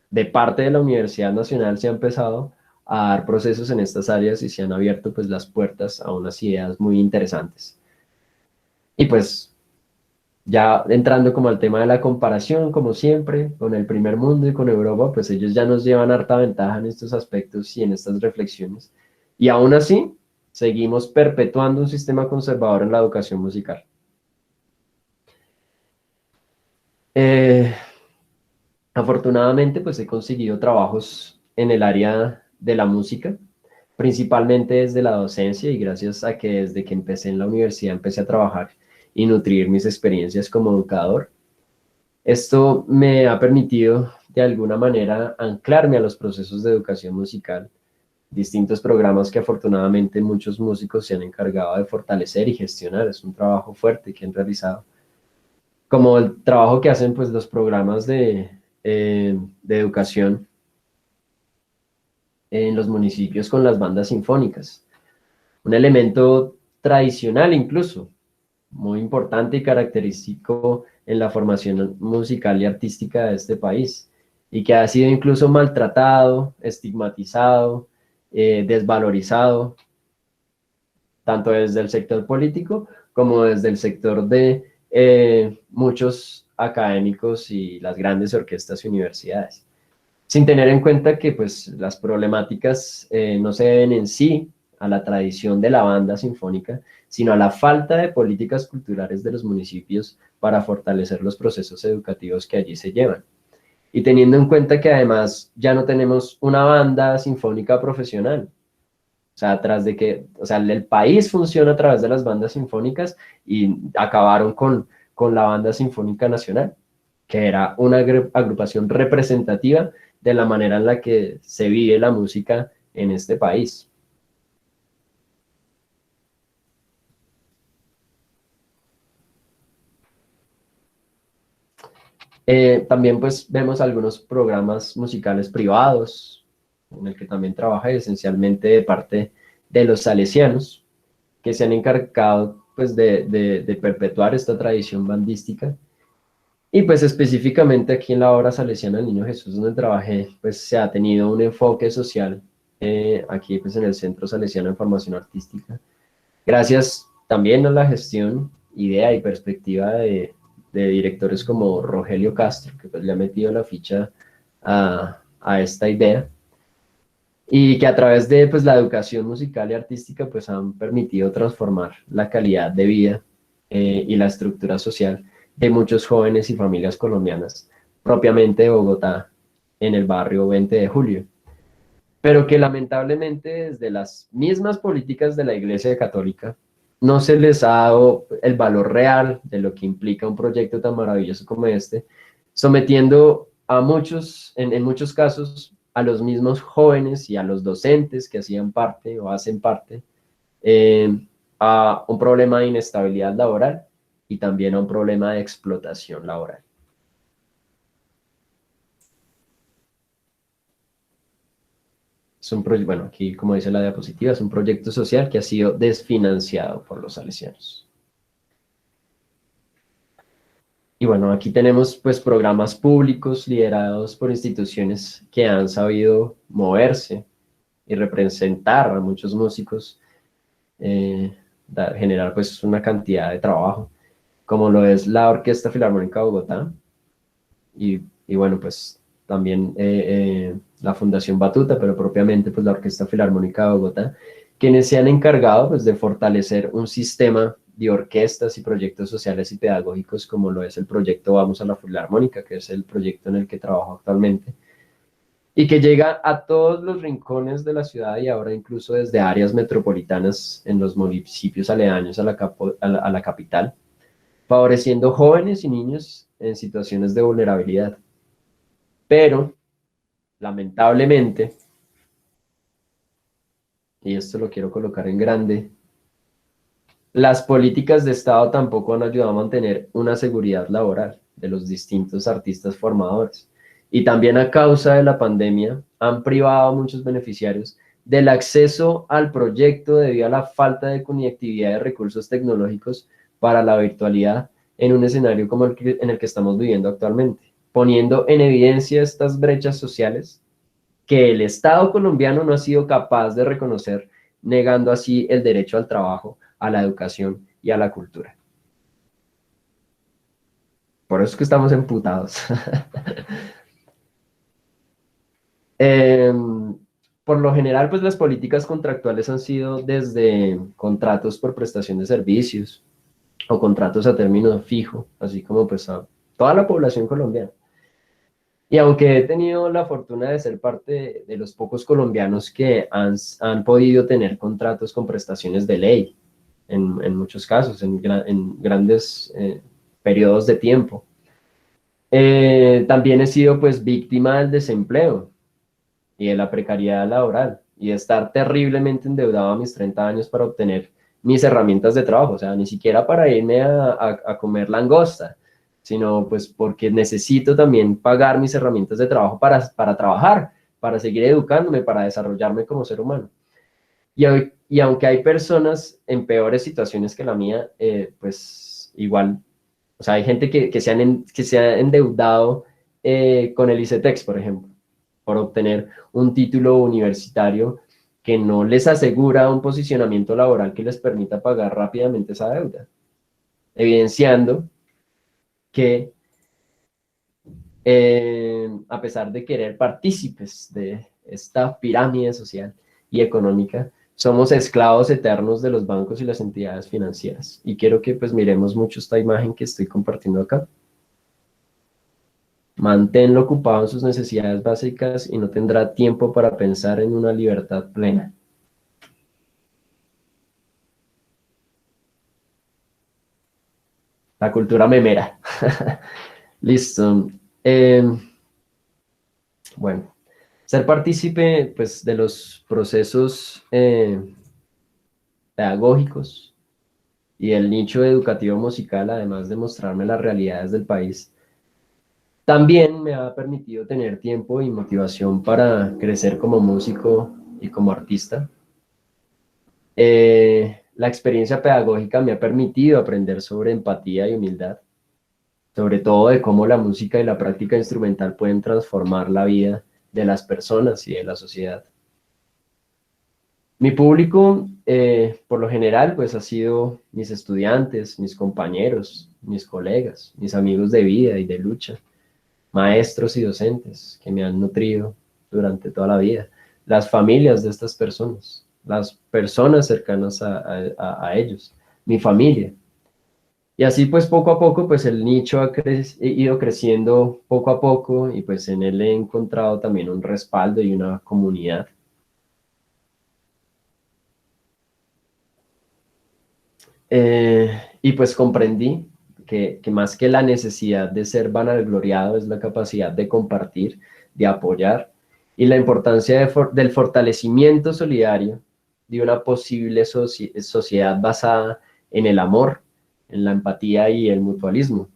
A: de parte de la Universidad Nacional se ha empezado a dar procesos en estas áreas y se han abierto pues las puertas a unas ideas muy interesantes. Y pues ya entrando como al tema de la comparación, como siempre, con el primer mundo y con Europa, pues ellos ya nos llevan harta ventaja en estos aspectos y en estas reflexiones. Y aún así, seguimos perpetuando un sistema conservador en la educación musical. Eh, Afortunadamente, pues he conseguido trabajos en el área de la música, principalmente desde la docencia y gracias a que desde que empecé en la universidad empecé a trabajar y nutrir mis experiencias como educador. Esto me ha permitido de alguna manera anclarme a los procesos de educación musical, distintos programas que afortunadamente muchos músicos se han encargado de fortalecer y gestionar. Es un trabajo fuerte que han realizado, como el trabajo que hacen pues los programas de educación en los municipios con las bandas sinfónicas. Un elemento tradicional incluso, muy importante y característico en la formación musical y artística de este país, y que ha sido incluso maltratado, estigmatizado, desvalorizado, tanto desde el sector político como desde el sector de muchos académicos y las grandes orquestas y universidades, sin tener en cuenta que pues, las problemáticas no se deben en sí a la tradición de la banda sinfónica, sino a la falta de políticas culturales de los municipios para fortalecer los procesos educativos que allí se llevan. Y teniendo en cuenta que además ya no tenemos una banda sinfónica profesional, o sea, o sea, el país funciona a través de las bandas sinfónicas y acabaron con la Banda Sinfónica Nacional, que era una agrupación representativa de la manera en la que se vive la música en este país. También pues vemos algunos programas musicales privados, en el que también trabaja esencialmente de parte de los salesianos, que se han encargado pues de perpetuar esta tradición bandística. Y pues específicamente aquí en la obra salesiana del Niño Jesús, donde trabajé, pues se ha tenido un enfoque social aquí pues en el Centro Salesiano de Formación Artística. Gracias también a la gestión, idea y perspectiva de directores como Rogelio Castro, que pues le ha metido la ficha a esta idea y que a través de pues, la educación musical y artística pues han permitido transformar la calidad de vida y la estructura social de muchos jóvenes y familias colombianas, propiamente de Bogotá, en el barrio 20 de Julio, pero que lamentablemente desde las mismas políticas de la Iglesia Católica no se les ha dado el valor real de lo que implica un proyecto tan maravilloso como este, sometiendo a muchos, en muchos casos, a los mismos jóvenes y a los docentes que hacían parte o hacen parte, eh, a un problema de inestabilidad laboral y también a un problema de explotación laboral. Es un bueno, aquí como dice la diapositiva, es un proyecto social que ha sido desfinanciado por los salesianos. Y bueno, aquí tenemos pues programas públicos liderados por instituciones que han sabido moverse y representar a muchos músicos, generar pues una cantidad de trabajo, como lo es la Orquesta Filarmónica de Bogotá, y bueno, pues también la Fundación Batuta, pero propiamente pues la Orquesta Filarmónica de Bogotá, quienes se han encargado pues de fortalecer un sistema de orquestas y proyectos sociales y pedagógicos como lo es el proyecto Vamos a la Filarmónica, que es el proyecto en el que trabajo actualmente, y que llega a todos los rincones de la ciudad y ahora incluso desde áreas metropolitanas en los municipios aledaños a la capital, favoreciendo jóvenes y niños en situaciones de vulnerabilidad. Pero, lamentablemente, y esto lo quiero colocar en grande, las políticas de Estado tampoco han ayudado a mantener una seguridad laboral de los distintos artistas formadores. Y también a causa de la pandemia han privado a muchos beneficiarios del acceso al proyecto debido a la falta de conectividad de recursos tecnológicos para la virtualidad en un escenario como en el que estamos viviendo actualmente, poniendo en evidencia estas brechas sociales que el Estado colombiano no ha sido capaz de reconocer, negando así el derecho al trabajo, a la educación y a la cultura. Por eso es que estamos emputados. eh, por lo general, pues las políticas contractuales han sido desde contratos por prestación de servicios o contratos a término fijo, así como pues a toda la población colombiana. Y aunque he tenido la fortuna de ser parte de los pocos colombianos que han podido tener contratos con prestaciones de ley, en muchos casos, en grandes periodos de tiempo, también he sido pues víctima del desempleo y de la precariedad laboral y de estar terriblemente endeudado a mis 30 años para obtener mis herramientas de trabajo, o sea, ni siquiera para irme a comer langosta, sino pues porque necesito también pagar mis herramientas de trabajo para trabajar, para seguir educándome, para desarrollarme como ser humano. Y aunque hay personas en peores situaciones que la mía, pues igual, o sea, hay gente que se ha endeudado con el ICETEX, por ejemplo, por obtener un título universitario que no les asegura un posicionamiento laboral que les permita pagar rápidamente esa deuda, evidenciando que a pesar de querer partícipes de esta pirámide social y económica, somos esclavos eternos de los bancos y las entidades financieras. Y quiero que pues miremos mucho esta imagen que estoy compartiendo acá. Manténlo ocupado en sus necesidades básicas y no tendrá tiempo para pensar en una libertad plena. La cultura memera. Listo. Bueno, ser partícipe pues, de los procesos pedagógicos y el nicho educativo musical, además de mostrarme las realidades del país, también me ha permitido tener tiempo y motivación para crecer como músico y como artista. La experiencia pedagógica me ha permitido aprender sobre empatía y humildad, sobre todo de cómo la música y la práctica instrumental pueden transformar la vida de las personas y de la sociedad. Mi público, por lo general, pues ha sido mis estudiantes, mis compañeros, mis colegas, mis amigos de vida y de lucha, maestros y docentes que me han nutrido durante toda la vida, las familias de estas personas, las personas cercanas a ellos, mi familia. Y así pues poco a poco pues el nicho ha ido creciendo poco a poco y pues en él he encontrado también un respaldo y una comunidad. Y pues comprendí que más que la necesidad de ser vanagloriado es la capacidad de compartir, de apoyar y la importancia del fortalecimiento solidario de una posible sociedad basada en el amor, en la empatía y el mutualismo.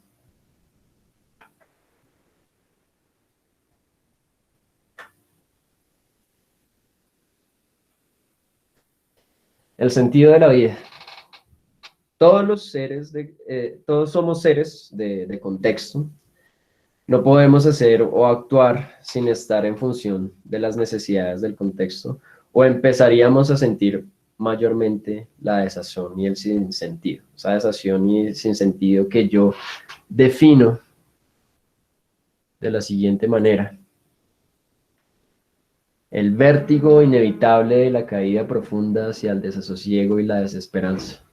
A: El sentido de la vida. Todos somos seres de contexto. No podemos hacer o actuar sin estar en función de las necesidades del contexto, o empezaríamos a sentir mayormente la desazón y el sinsentido. Esa desazón y el sinsentido que yo defino de la siguiente manera. El vértigo inevitable de la caída profunda hacia el desasosiego y la desesperanza.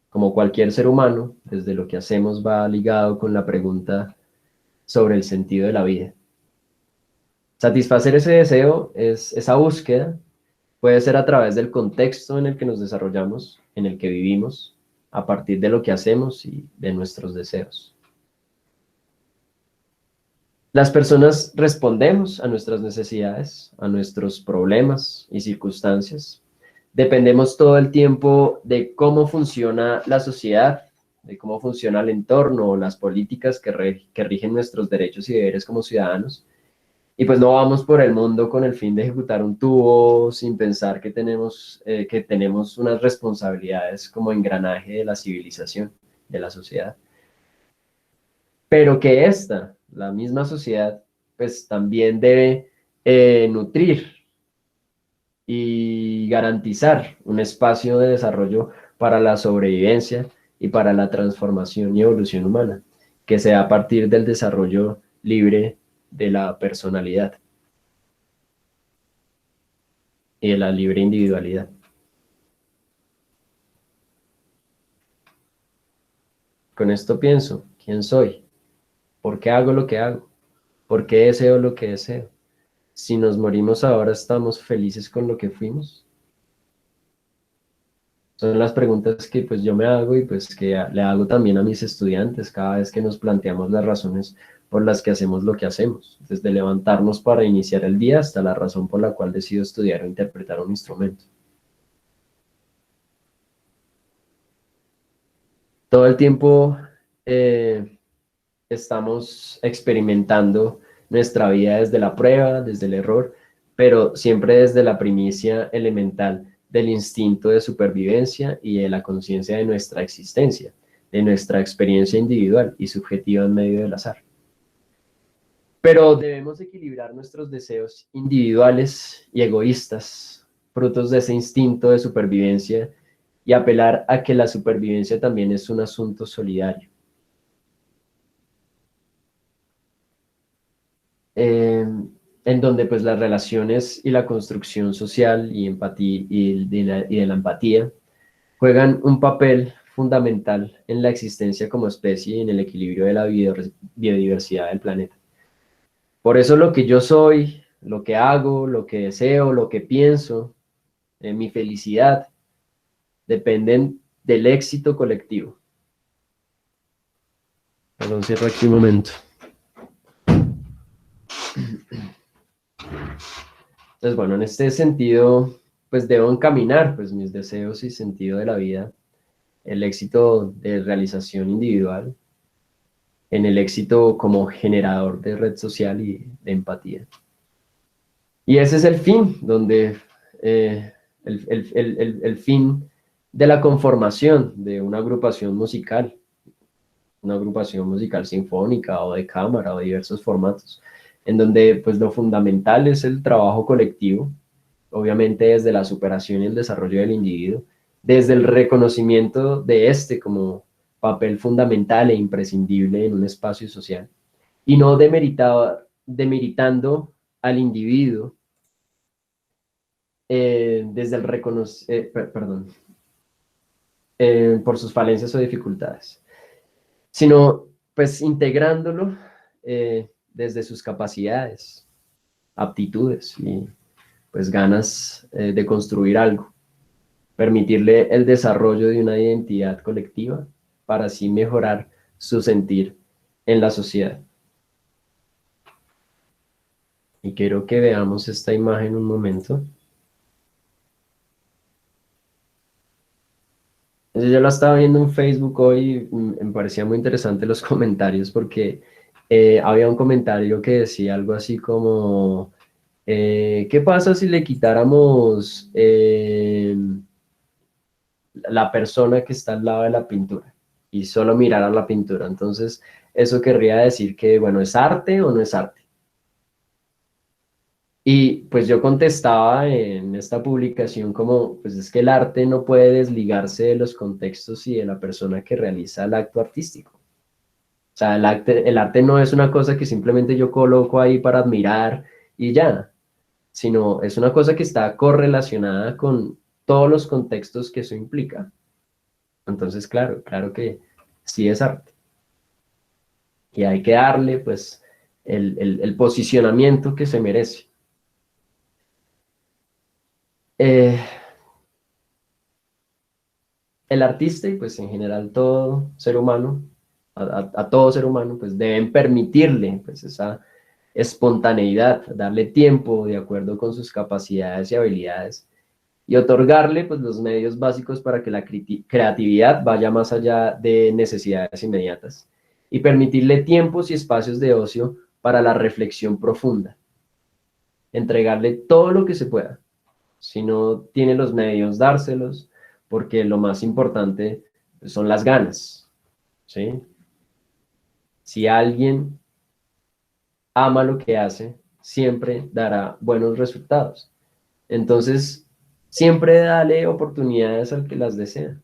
A: Como cualquier ser humano, desde lo que hacemos va ligado con la pregunta sobre el sentido de la vida. Satisfacer ese deseo, esa búsqueda, puede ser a través del contexto en el que nos desarrollamos, en el que vivimos, a partir de lo que hacemos y de nuestros deseos. Las personas respondemos a nuestras necesidades, a nuestros problemas y circunstancias. Dependemos todo el tiempo de cómo funciona la sociedad, de cómo funciona el entorno o las políticas que rigen nuestros derechos y deberes como ciudadanos. Y pues no vamos por el mundo con el fin de ejecutar un tubo sin pensar que tenemos unas responsabilidades como engranaje de la civilización, de la sociedad. Pero que la misma sociedad, pues también debe nutrir y garantizar un espacio de desarrollo para la sobrevivencia y para la transformación y evolución humana, que sea a partir del desarrollo libre de la personalidad y de la libre individualidad. Con esto pienso, ¿quién soy? ¿Por qué hago lo que hago? ¿Por qué deseo lo que deseo? Si nos morimos ahora, ¿estamos felices con lo que fuimos? Son las preguntas que pues yo me hago y pues que le hago también a mis estudiantes cada vez que nos planteamos las razones por las que hacemos lo que hacemos, desde levantarnos para iniciar el día hasta la razón por la cual decido estudiar o interpretar un instrumento. Todo el tiempo estamos experimentando nuestra vida desde la prueba, desde el error, pero siempre desde la primicia elemental del instinto de supervivencia y de la conciencia de nuestra existencia, de nuestra experiencia individual y subjetiva en medio del azar. Pero debemos equilibrar nuestros deseos individuales y egoístas, frutos de ese instinto de supervivencia, y apelar a que la supervivencia también es un asunto solidario. En donde pues las relaciones y la construcción social y, empatía, y de la empatía juegan un papel fundamental en la existencia como especie y en el equilibrio de la biodiversidad del planeta. Por eso lo que yo soy, lo que hago, lo que deseo, lo que pienso, mi felicidad, dependen del éxito colectivo. Perdón, cierro aquí un momento. Entonces, bueno, en este sentido, pues debo encaminar pues, mis deseos y sentido de la vida, el éxito de realización individual, en el éxito como generador de red social y de empatía. Y ese es el fin, donde el fin de la conformación de una agrupación musical una agrupación musical sinfónica o de cámara o diversos formatos, en donde pues lo fundamental es el trabajo colectivo, obviamente desde la superación y el desarrollo del individuo, desde el reconocimiento de este como papel fundamental e imprescindible en un espacio social, y no demeritando al individuo desde el perdón, por sus falencias o dificultades, sino pues integrándolo desde sus capacidades, aptitudes y pues ganas de construir algo, permitirle el desarrollo de una identidad colectiva para así mejorar su sentir en la sociedad. Y quiero que veamos esta imagen un momento. Yo la estaba viendo en Facebook hoy y me parecía muy interesante los comentarios porque había un comentario que decía algo así como, ¿qué pasa si le quitáramos la persona que está al lado de la pintura y solo mirara la pintura? Entonces, eso querría decir que, bueno, ¿es arte o no es arte? Y pues yo contestaba en esta publicación como, pues es que el arte no puede desligarse de los contextos y de la persona que realiza el acto artístico. O sea, el arte no es una cosa que simplemente yo coloco ahí para admirar y ya, sino es una cosa que está correlacionada con todos los contextos que eso implica. Entonces, claro, claro que sí es arte. Y hay que darle, pues, el posicionamiento que se merece. Eh, el artista y pues en general todo ser humano, a todo ser humano, pues deben permitirle pues esa espontaneidad, darle tiempo de acuerdo con sus capacidades y habilidades y otorgarle pues los medios básicos para que la creatividad vaya más allá de necesidades inmediatas y permitirle tiempos y espacios de ocio para la reflexión profunda, entregarle todo lo que se pueda. Si no tiene los medios, dárselos, porque lo más importante son las ganas, ¿sí? Si alguien ama lo que hace, siempre dará buenos resultados. Entonces, siempre dale oportunidades al que las desea.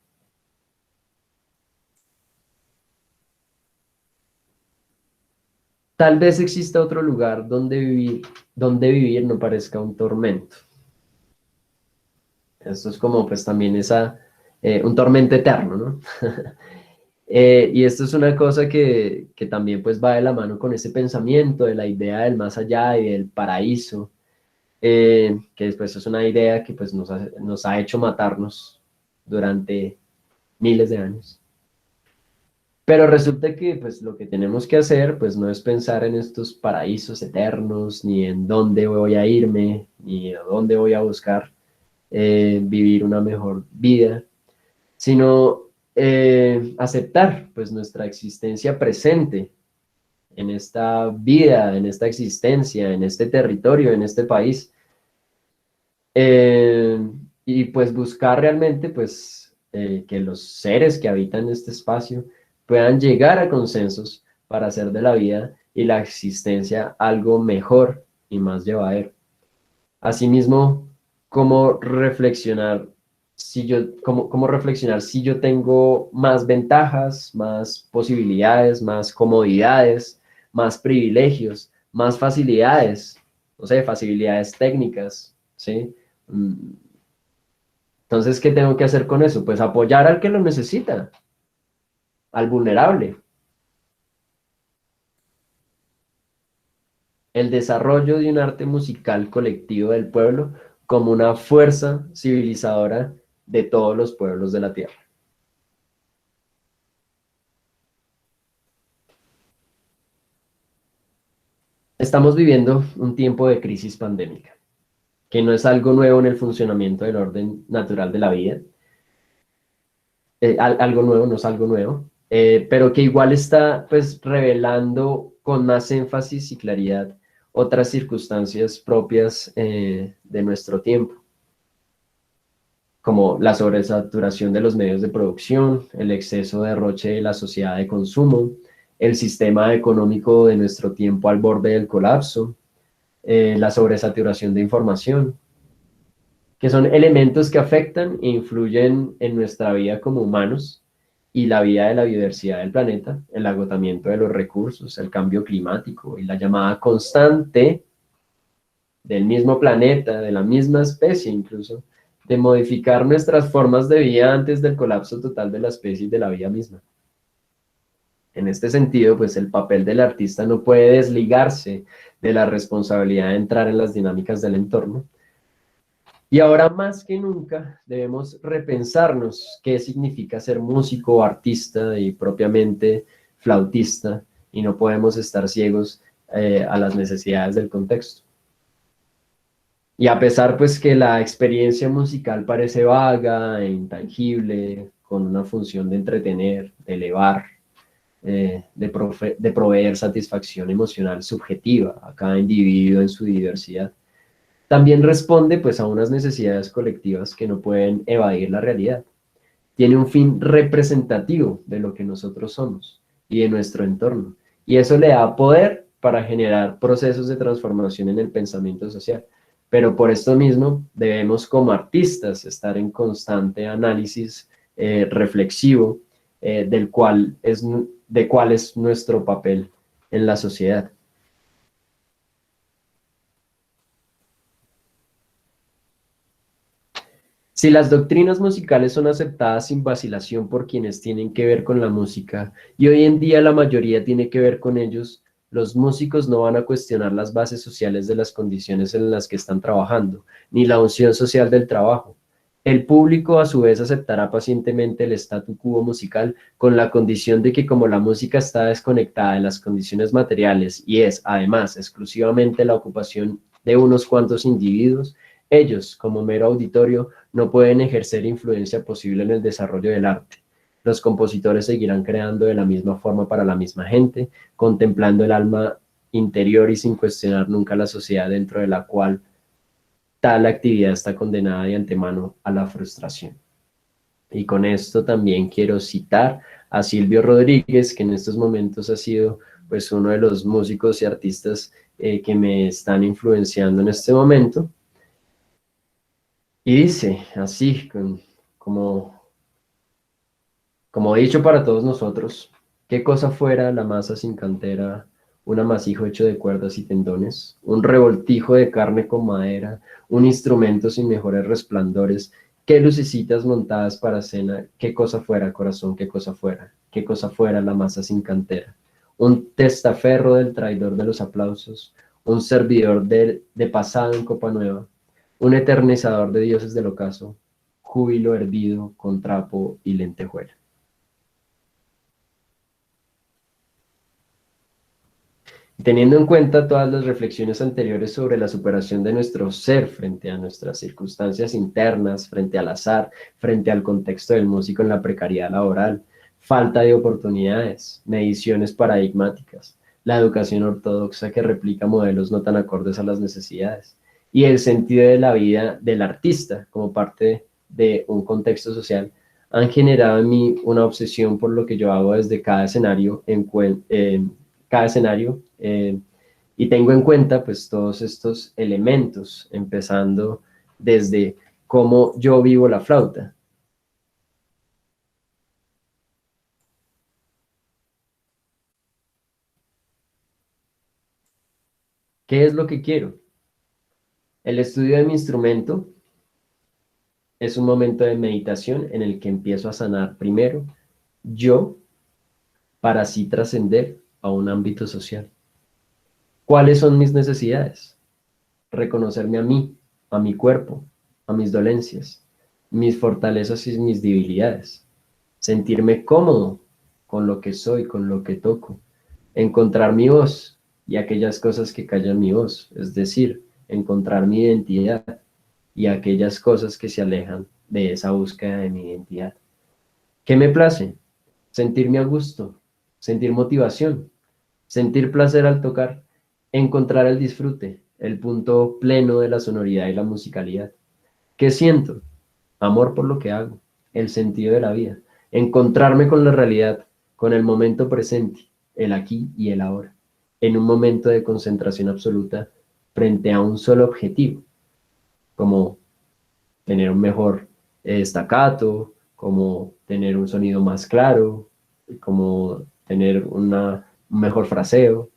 A: Tal vez exista otro lugar donde vivir no parezca un tormento. Esto es como pues también un tormento eterno, ¿no? Y esto es una cosa que también pues va de la mano con ese pensamiento de la idea del más allá y del paraíso, que después es una idea que pues nos ha hecho matarnos durante miles de años. Pero resulta que pues lo que tenemos que hacer pues no es pensar en estos paraísos eternos, ni en dónde voy a irme, ni a dónde voy a buscar vivir una mejor vida, sino aceptar pues nuestra existencia presente en esta vida, en esta existencia, en este territorio, en este país, eh, y pues buscar realmente pues que los seres que habitan este espacio puedan llegar a consensos para hacer de la vida y la existencia algo mejor y más llevadero. Asimismo, cómo reflexionar si yo tengo más ventajas, más posibilidades, más comodidades, más privilegios, más facilidades, no sé, facilidades técnicas, ¿sí? Mm, Entonces, ¿qué tengo que hacer con eso? Pues apoyar al que lo necesita, al vulnerable. El desarrollo de un arte musical colectivo del pueblo como una fuerza civilizadora de todos los pueblos de la tierra. Estamos viviendo un tiempo de crisis pandémica, que no es algo nuevo en el funcionamiento del orden natural de la vida. Algo nuevo, no es algo nuevo, pero que igual está pues revelando con más énfasis y claridad otras circunstancias propias de nuestro tiempo. como la sobresaturación de los medios de producción, el exceso de derroche de la sociedad de consumo, el sistema económico de nuestro tiempo al borde del colapso, la sobresaturación de información, que son elementos que afectan e influyen en nuestra vida como humanos y la vida de la biodiversidad del planeta, el agotamiento de los recursos, el cambio climático y la llamada constante del mismo planeta, de la misma especie incluso, de modificar nuestras formas de vida antes del colapso total de la especie y de la vida misma. En este sentido, pues el papel del artista no puede desligarse de la responsabilidad de entrar en las dinámicas del entorno. Y ahora más que nunca debemos repensarnos qué significa ser músico, artista y propiamente flautista, y no podemos estar ciegos a las necesidades del contexto. Y a pesar pues que la experiencia musical parece vaga e intangible, con una función de entretener, de elevar, de proveer satisfacción emocional subjetiva a cada individuo en su diversidad, también responde pues a unas necesidades colectivas que no pueden evadir la realidad. Tiene un fin representativo de lo que nosotros somos y de nuestro entorno. Y eso le da poder para generar procesos de transformación en el pensamiento social. Pero por esto mismo debemos como artistas estar en constante análisis reflexivo de cuál es nuestro papel en la sociedad. Si las doctrinas musicales son aceptadas sin vacilación por quienes tienen que ver con la música, y hoy en día la mayoría tiene que ver con ellos, los músicos no van a cuestionar las bases sociales de las condiciones en las que están trabajando, ni la unción social del trabajo. El público a su vez aceptará pacientemente el statu quo musical con la condición de que como la música está desconectada de las condiciones materiales y es además exclusivamente la ocupación de unos cuantos individuos, ellos, como mero auditorio, no pueden ejercer influencia posible en el desarrollo del arte. Los compositores seguirán creando de la misma forma para la misma gente, contemplando el alma interior y sin cuestionar nunca la sociedad dentro de la cual tal actividad está condenada de antemano a la frustración. Y con esto también quiero citar a Silvio Rodríguez, que en estos momentos ha sido pues uno de los músicos y artistas que me están influenciando en este momento. Y dice así, como dicho para todos nosotros, ¿qué cosa fuera la masa sin cantera, un amasijo hecho de cuerdas y tendones, un revoltijo de carne con madera, un instrumento sin mejores resplandores, qué lucecitas montadas para cena, qué cosa fuera, corazón, qué cosa fuera la masa sin cantera, un testaferro del traidor de los aplausos, un servidor de pasado en copa nueva, un eternizador de dioses del ocaso, júbilo hervido con trapo y lentejuela. Teniendo en cuenta todas las reflexiones anteriores sobre la superación de nuestro ser frente a nuestras circunstancias internas, frente al azar, frente al contexto del músico en la precariedad laboral, falta de oportunidades, mediciones paradigmáticas, la educación ortodoxa que replica modelos no tan acordes a las necesidades, y el sentido de la vida del artista como parte de un contexto social, han generado en mí una obsesión por lo que yo hago desde cada escenario y tengo en cuenta pues todos estos elementos, empezando desde cómo yo vivo la flauta. ¿Qué es lo que quiero? El estudio de mi instrumento es un momento de meditación en el que empiezo a sanar primero yo para así trascender a un ámbito social. ¿Cuáles son mis necesidades? Reconocerme a mí, a mi cuerpo, a mis dolencias, mis fortalezas y mis debilidades. Sentirme cómodo con lo que soy, con lo que toco. Encontrar mi voz y aquellas cosas que callan mi voz, es decir, encontrar mi identidad y aquellas cosas que se alejan de esa búsqueda de mi identidad. ¿Qué me place? Sentirme a gusto, sentir motivación, sentir placer al tocar, encontrar el disfrute, el punto pleno de la sonoridad y la musicalidad. ¿Qué siento? amor por lo que hago, el sentido de la vida, encontrarme con la realidad, con el momento presente, el aquí y el ahora, en un momento de concentración absoluta frente a un solo objetivo, como tener un mejor staccato, como tener un sonido más claro, como tener un mejor fraseo.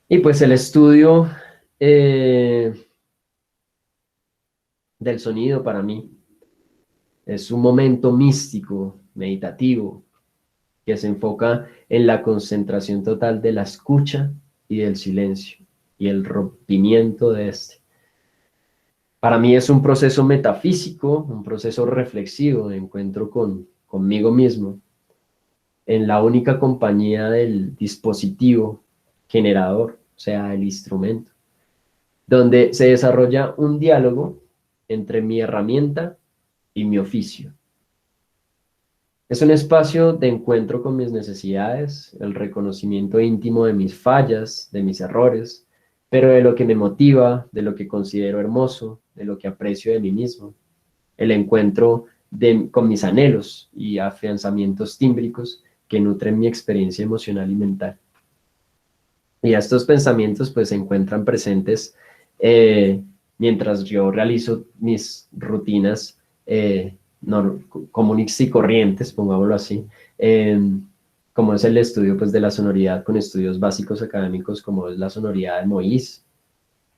A: Y pues el estudio eh, del sonido para mí es un momento místico, meditativo, que se enfoca en la concentración total de la escucha y del silencio y el rompimiento de este. Para mí es un proceso metafísico, un proceso reflexivo de encuentro conmigo mismo, en la única compañía del dispositivo generador, o sea, el instrumento, donde se desarrolla un diálogo entre mi herramienta y mi oficio. Es un espacio de encuentro con mis necesidades, el reconocimiento íntimo de mis fallas, de mis errores, pero de lo que me motiva, de lo que considero hermoso, de lo que aprecio de mí mismo. El encuentro con mis anhelos y afianzamientos tímbricos que nutren mi experiencia emocional y mental. Y estos pensamientos pues se encuentran presentes eh, mientras yo realizo mis rutinas comunes y corrientes, pongámoslo así, eh, como es el estudio pues de la sonoridad con estudios básicos académicos como es la sonoridad de Moïse,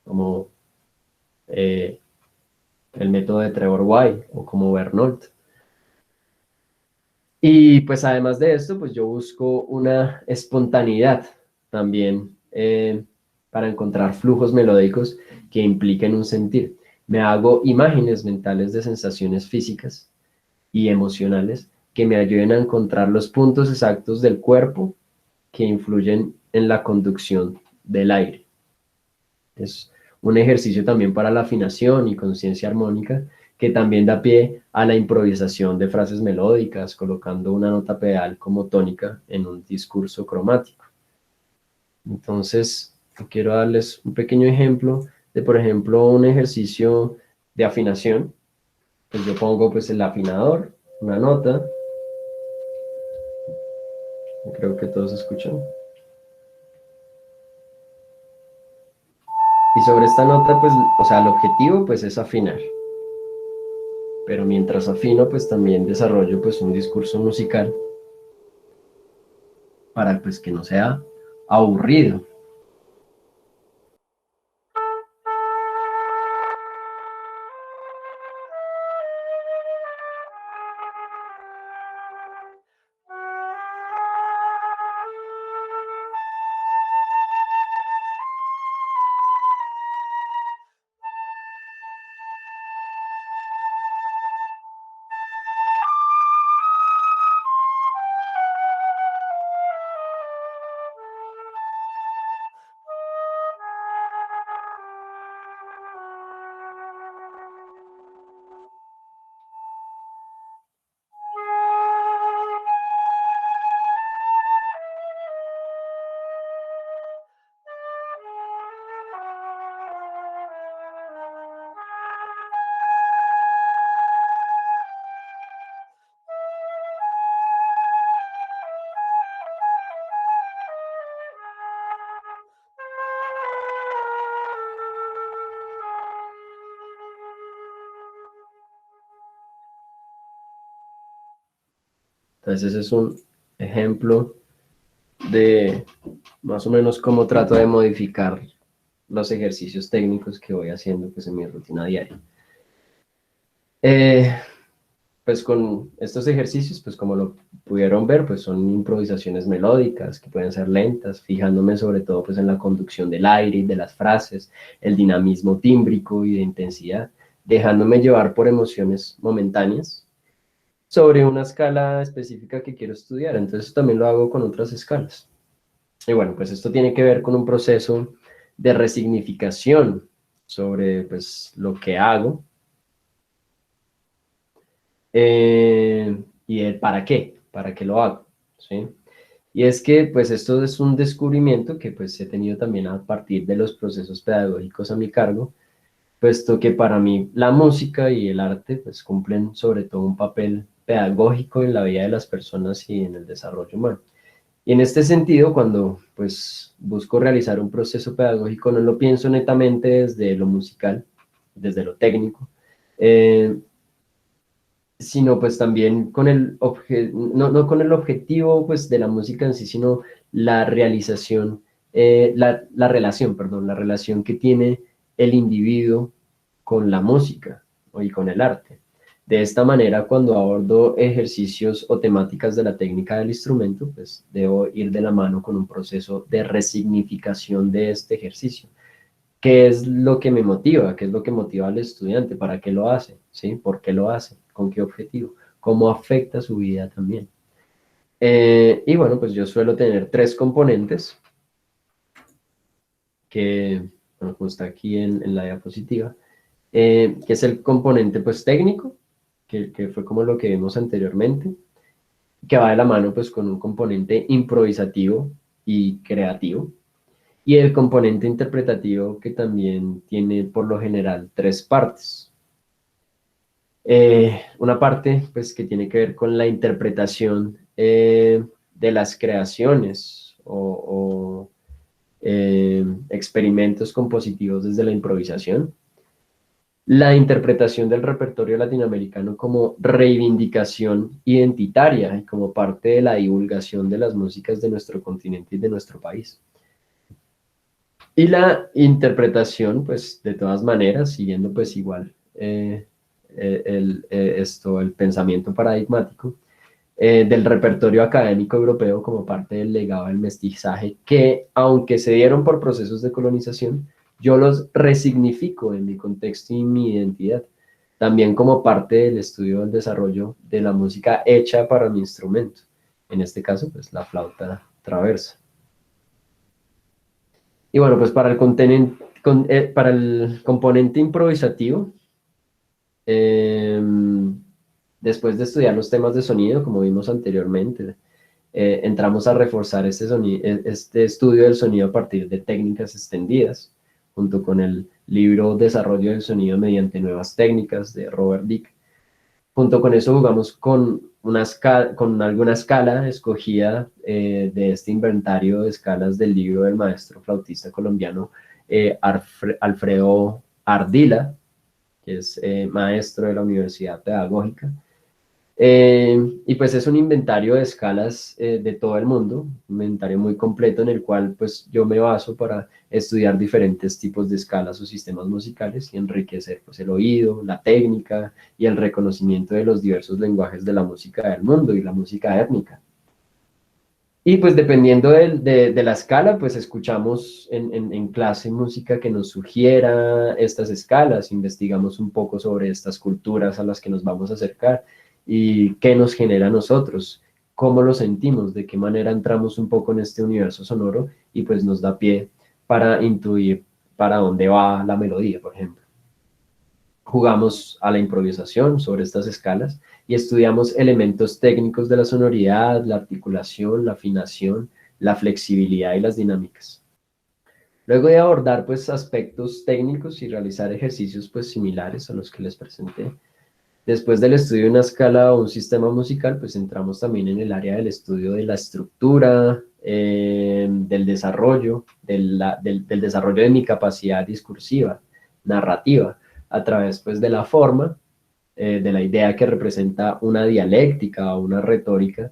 A: como eh, el método de Trevor White o como Bernold. Y pues además de esto, pues yo busco una espontaneidad también para encontrar flujos melódicos que impliquen un sentir. Me hago imágenes mentales de sensaciones físicas y emocionales que me ayuden a encontrar los puntos exactos del cuerpo que influyen en la conducción del aire. Es un ejercicio también para la afinación y conciencia armónica que también da pie a la improvisación de frases melódicas, colocando una nota pedal como tónica en un discurso cromático. Entonces, quiero darles un pequeño ejemplo de, por ejemplo, un ejercicio de afinación. Pues yo pongo pues el afinador, una nota, creo que todos escuchan. Y sobre esta nota, pues, o sea, el objetivo pues es afinar. Pero mientras afino, pues también desarrollo pues un discurso musical para pues que no sea aburrido. Entonces ese es un ejemplo de más o menos cómo trato de modificar los ejercicios técnicos que voy haciendo pues en mi rutina diaria. Eh, pues con estos ejercicios, pues como lo pudieron ver, pues son improvisaciones melódicas que pueden ser lentas, fijándome sobre todo pues en la conducción del aire y de las frases, el dinamismo tímbrico y de intensidad, dejándome llevar por emociones momentáneas sobre una escala específica que quiero estudiar. Entonces también lo hago con otras escalas. Y bueno, pues esto tiene que ver con un proceso de resignificación sobre pues lo que hago y el para qué lo hago, ¿sí? Y es que pues esto es un descubrimiento que pues he tenido también a partir de los procesos pedagógicos a mi cargo, puesto que para mí la música y el arte pues cumplen sobre todo un papel pedagógico en la vida de las personas y en el desarrollo humano. Y en este sentido, cuando pues busco realizar un proceso pedagógico, no lo pienso netamente desde lo musical, desde lo técnico, eh, sino pues también con no con el objetivo pues de la música en sí, sino la realización, la relación, perdón, la relación que tiene el individuo con la música y con el arte. De esta manera, cuando abordo ejercicios o temáticas de la técnica del instrumento, pues debo ir de la mano con un proceso de resignificación de este ejercicio. ¿Qué es lo que me motiva? ¿Qué es lo que motiva al estudiante? ¿Para qué lo hace? ¿Sí? ¿Por qué lo hace? ¿Con qué objetivo? ¿Cómo afecta su vida también? Y bueno, pues yo suelo tener tres componentes que, bueno, como está aquí en la diapositiva, que es el componente pues técnico, que fue como lo que vimos anteriormente, que va de la mano pues con un componente improvisativo y creativo, y el componente interpretativo que también tiene por lo general tres partes. Una parte pues que tiene que ver con la interpretación de las creaciones o experimentos compositivos desde la improvisación, la interpretación del repertorio latinoamericano como reivindicación identitaria y como parte de la divulgación de las músicas de nuestro continente y de nuestro país. Y la interpretación, pues de todas maneras, siguiendo pues igual el pensamiento paradigmático, del repertorio académico europeo como parte del legado del mestizaje que, aunque se dieron por procesos de colonización, yo los resignifico en mi contexto y mi identidad, también como parte del estudio del desarrollo de la música hecha para mi instrumento, en este caso, pues la flauta traversa. Y bueno, pues para el componente improvisativo, eh, después de estudiar los temas de sonido, como vimos anteriormente, entramos a reforzar este estudio del sonido a partir de técnicas extendidas, junto con el libro Desarrollo del sonido mediante nuevas técnicas de Robert Dick. Junto con eso jugamos con alguna escala escogida de este inventario de escalas del libro del maestro flautista colombiano Alfredo Ardila, que es maestro de la Universidad Pedagógica. Y pues es un inventario de escalas de todo el mundo, un inventario muy completo en el cual pues yo me baso para estudiar diferentes tipos de escalas o sistemas musicales y enriquecer pues el oído, la técnica y el reconocimiento de los diversos lenguajes de la música del mundo y la música étnica. Y pues dependiendo de la escala, pues escuchamos en clase música que nos sugiera estas escalas, investigamos un poco sobre estas culturas a las que nos vamos a acercar y qué nos genera a nosotros, cómo lo sentimos, de qué manera entramos un poco en este universo sonoro y pues nos da pie para intuir para dónde va la melodía, por ejemplo. Jugamos a la improvisación sobre estas escalas y estudiamos elementos técnicos de la sonoridad, la articulación, la afinación, la flexibilidad y las dinámicas. Luego de abordar pues aspectos técnicos y realizar ejercicios pues similares a los que les presenté, después del estudio de una escala o un sistema musical, pues entramos también en el área del estudio de la estructura, del desarrollo, del desarrollo de mi capacidad discursiva, narrativa, a través pues de la forma, de la idea que representa una dialéctica o una retórica,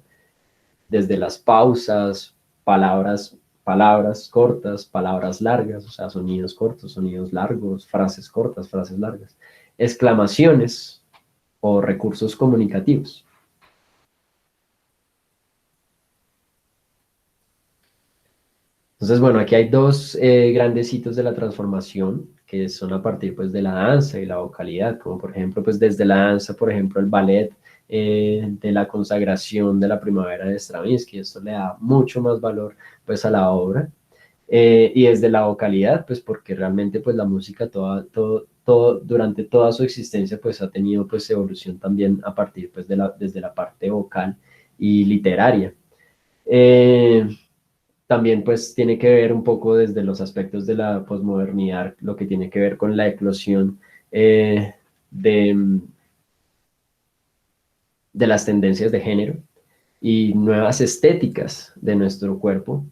A: desde las pausas, palabras cortas, palabras largas, o sea, sonidos cortos, sonidos largos, frases cortas, frases largas, exclamaciones o recursos comunicativos. Entonces, bueno, aquí hay dos grandes hitos de la transformación que son a partir pues de la danza y la vocalidad, como por ejemplo pues desde la danza, por ejemplo el ballet de la consagración de la primavera de Stravinsky, esto le da mucho más valor pues a la obra. Y desde la vocalidad, pues porque realmente pues la música durante toda su existencia pues ha tenido pues evolución también a partir pues desde la parte vocal y literaria. Eh, también pues tiene que ver un poco desde los aspectos de la posmodernidad, lo que tiene que ver con la eclosión de, de las tendencias de género y nuevas estéticas de nuestro cuerpo.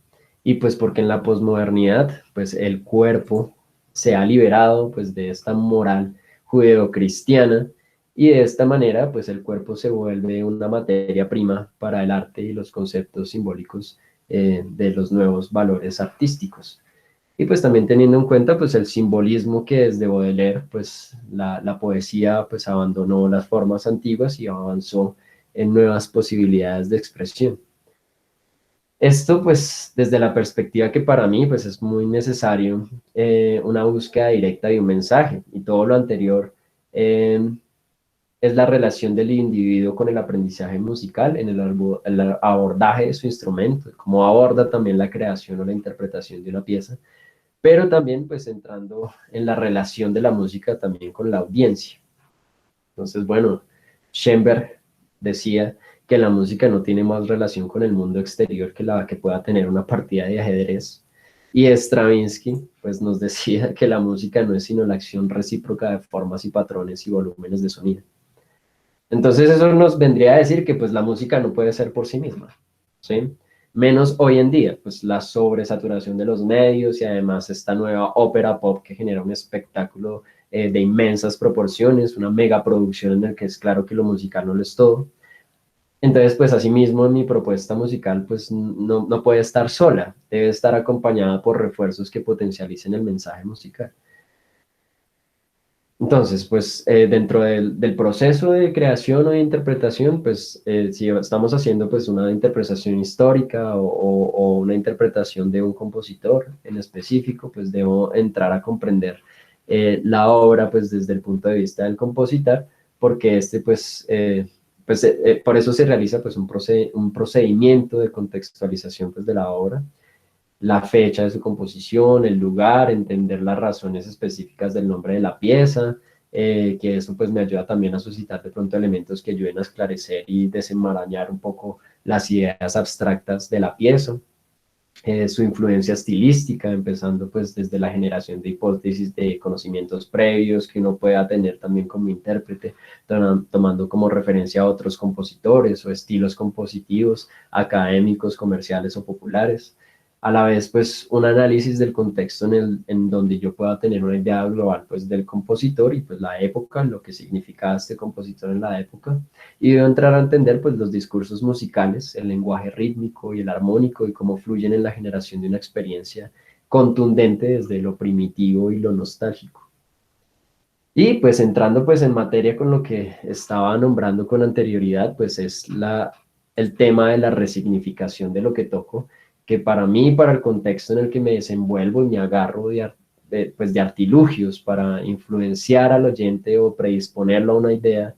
A: Y pues porque en la posmodernidad, pues el cuerpo se ha liberado pues de esta moral judeocristiana y de esta manera pues el cuerpo se vuelve una materia prima para el arte y los conceptos simbólicos de los nuevos valores artísticos. Y pues también teniendo en cuenta pues el simbolismo que desde Baudelaire pues la poesía pues abandonó las formas antiguas y avanzó en nuevas posibilidades de expresión. Esto pues desde la perspectiva que para mí pues es muy necesario una búsqueda directa de un mensaje y todo lo anterior eh, es la relación del individuo con el aprendizaje musical en el abordaje de su instrumento, cómo aborda también la creación o la interpretación de una pieza, pero también pues entrando en la relación de la música también con la audiencia. Entonces, bueno, Schoenberg decía que la música no tiene más relación con el mundo exterior que la que pueda tener una partida de ajedrez. Y Stravinsky, pues nos decía que la música no es sino la acción recíproca de formas y patrones y volúmenes de sonido. Entonces eso nos vendría a decir que pues la música no puede ser por sí misma, ¿sí? Menos hoy en día, pues la sobresaturación de los medios y además esta nueva ópera pop que genera un espectáculo de inmensas proporciones, una megaproducción en el que es claro que lo musical no lo es todo. Entonces, pues asimismo mi propuesta musical pues no puede estar sola, debe estar acompañada por refuerzos que potencialicen el mensaje musical. Entonces, pues dentro del proceso de creación o de interpretación, pues si estamos haciendo pues una interpretación histórica o una interpretación de un compositor en específico, pues debo entrar a comprender la obra pues desde el punto de vista del compositor, porque este por eso se realiza pues un procedimiento de contextualización pues de la obra, la fecha de su composición, el lugar, entender las razones específicas del nombre de la pieza, que eso pues me ayuda también a suscitar de pronto elementos que ayuden a esclarecer y desenmarañar un poco las ideas abstractas de la pieza, su influencia estilística, empezando pues desde la generación de hipótesis de conocimientos previos que uno pueda tener también como intérprete, tomando como referencia a otros compositores o estilos compositivos, académicos, comerciales o populares. A la vez, pues, un análisis del contexto en donde yo pueda tener una idea global, pues, del compositor y, pues, la época, lo que significaba este compositor en la época, y debo entrar a entender pues los discursos musicales, el lenguaje rítmico y el armónico y cómo fluyen en la generación de una experiencia contundente desde lo primitivo y lo nostálgico. Y pues entrando pues en materia con lo que estaba nombrando con anterioridad, pues es el tema de la resignificación de lo que toco, que para mí, para el contexto en el que me desenvuelvo y me agarro pues de artilugios para influenciar al oyente o predisponerlo a una idea,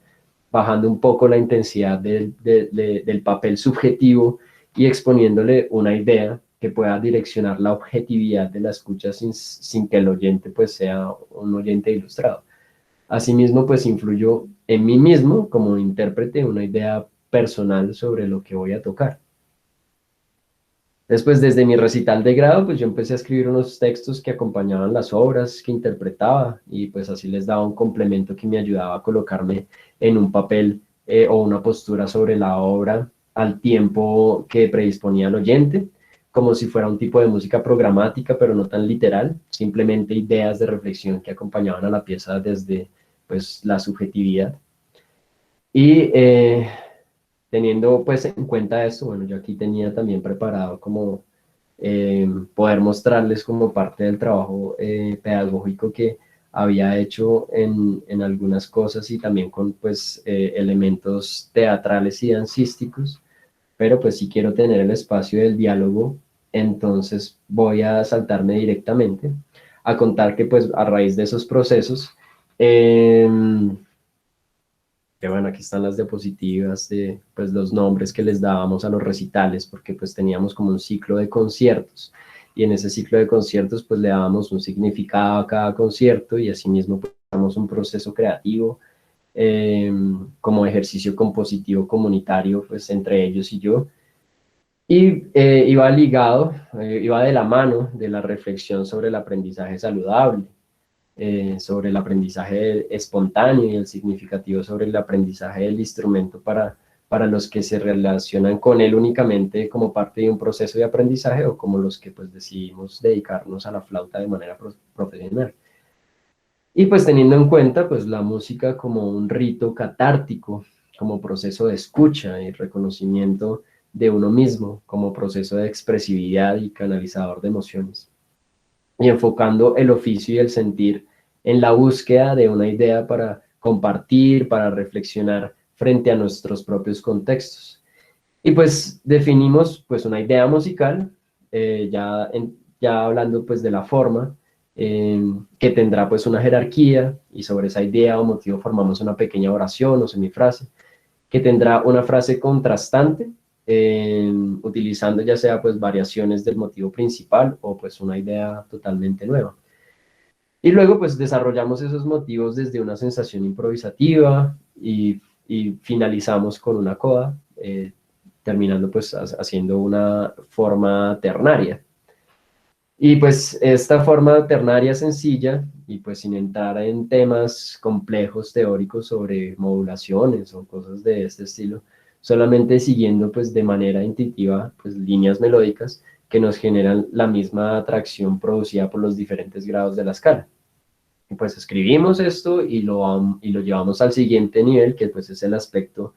A: bajando un poco la intensidad del papel subjetivo y exponiéndole una idea que pueda direccionar la objetividad de la escucha sin que el oyente pues sea un oyente ilustrado. Asimismo, pues influyo en mí mismo como intérprete una idea personal sobre lo que voy a tocar. Después, desde mi recital de grado, pues yo empecé a escribir unos textos que acompañaban las obras que interpretaba y pues así les daba un complemento que me ayudaba a colocarme en un papel o una postura sobre la obra al tiempo que predisponía al oyente, como si fuera un tipo de música programática, pero no tan literal, simplemente ideas de reflexión que acompañaban a la pieza desde pues la subjetividad. Y teniendo pues en cuenta esto, bueno, yo aquí tenía también preparado como poder mostrarles como parte del trabajo pedagógico que había hecho en algunas cosas y también con pues elementos teatrales y dancísticos, pero pues si quiero tener el espacio del diálogo, entonces voy a saltarme directamente a contar que pues a raíz de esos procesos, eh, que bueno, aquí están las diapositivas de pues, los nombres que les dábamos a los recitales, porque pues teníamos como un ciclo de conciertos, y en ese ciclo de conciertos pues le dábamos un significado a cada concierto, y asimismo pues damos un proceso creativo como ejercicio compositivo comunitario pues entre ellos y yo, Y iba ligado, iba de la mano de la reflexión sobre el aprendizaje saludable, sobre el aprendizaje espontáneo y el significativo sobre el aprendizaje del instrumento para los que se relacionan con él únicamente como parte de un proceso de aprendizaje o como los que pues decidimos dedicarnos a la flauta de manera profesional. Y pues teniendo en cuenta pues la música como un rito catártico, como proceso de escucha y reconocimiento de uno mismo, como proceso de expresividad y canalizador de emociones. Y enfocando el oficio y el sentir en la búsqueda de una idea para compartir, para reflexionar frente a nuestros propios contextos. Y pues definimos pues una idea musical, ya hablando pues de la forma, que tendrá pues una jerarquía y sobre esa idea o motivo formamos una pequeña oración o semifrase, que tendrá una frase contrastante, utilizando ya sea pues variaciones del motivo principal o pues una idea totalmente nueva. Y luego pues desarrollamos esos motivos desde una sensación improvisativa y finalizamos con una coda, terminando pues haciendo una forma ternaria. Y pues esta forma ternaria sencilla y pues sin entrar en temas complejos teóricos sobre modulaciones o cosas de este estilo, solamente siguiendo pues de manera intuitiva pues líneas melódicas que nos generan la misma atracción producida por los diferentes grados de la escala. Y pues escribimos esto y lo llevamos al siguiente nivel, que pues es el aspecto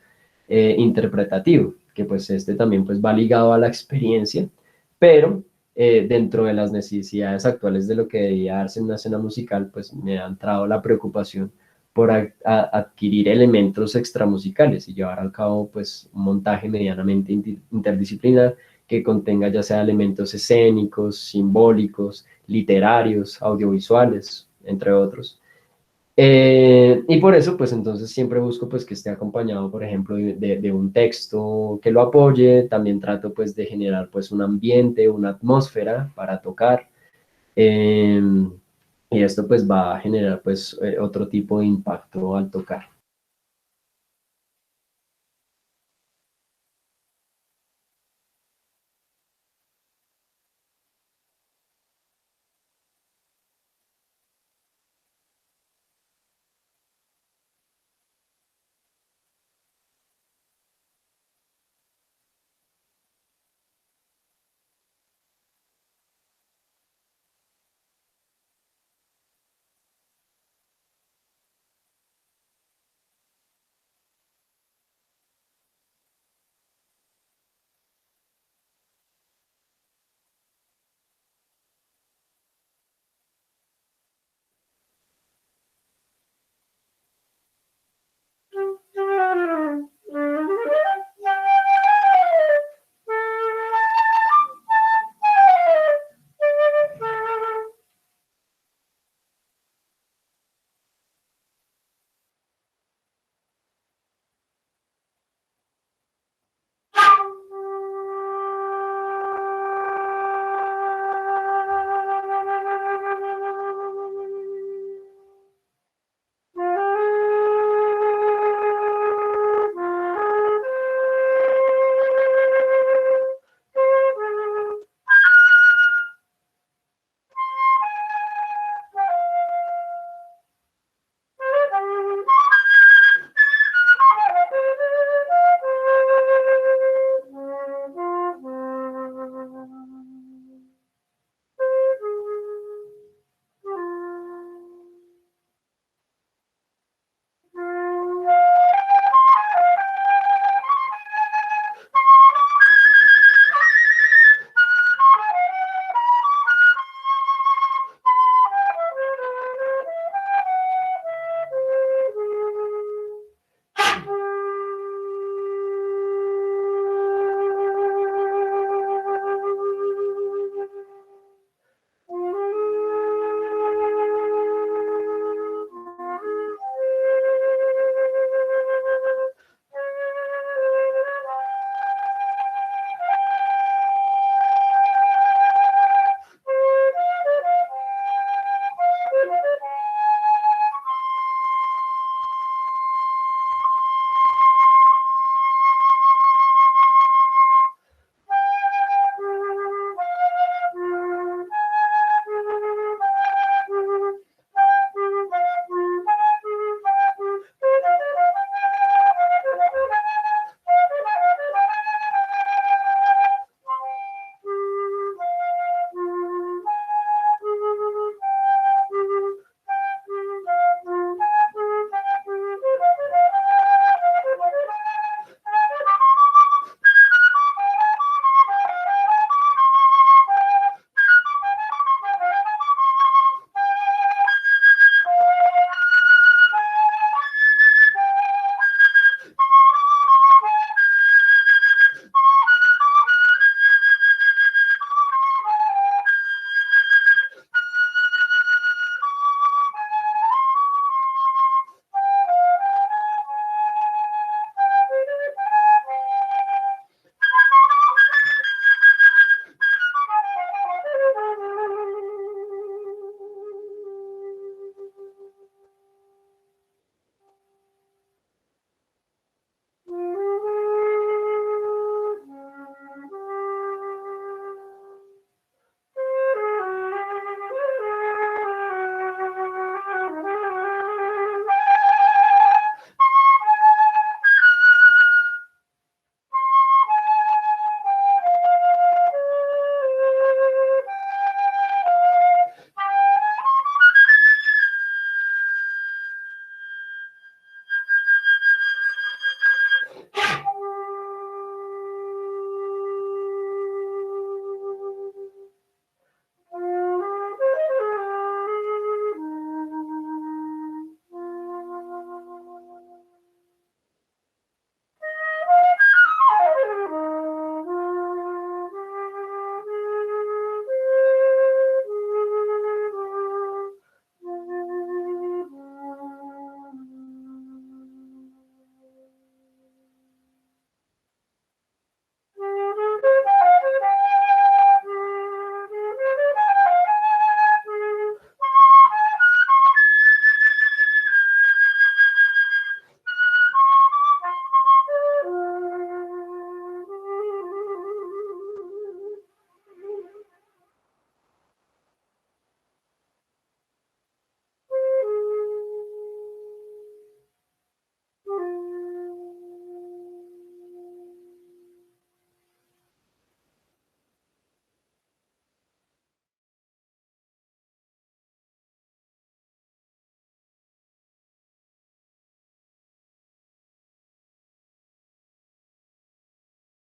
A: interpretativo, que pues este también pues va ligado a la experiencia, pero dentro de las necesidades actuales de lo que debía darse en una escena musical, pues me ha entrado la preocupación por adquirir elementos extramusicales y llevar a cabo pues un montaje medianamente interdisciplinar que contenga ya sea elementos escénicos, simbólicos, literarios, audiovisuales, entre otros. Y por eso, pues entonces siempre busco pues que esté acompañado, por ejemplo, de un texto que lo apoye. También trato pues de generar pues un ambiente, una atmósfera para tocar. eh, y esto pues va a generar pues otro tipo de impacto al tocar.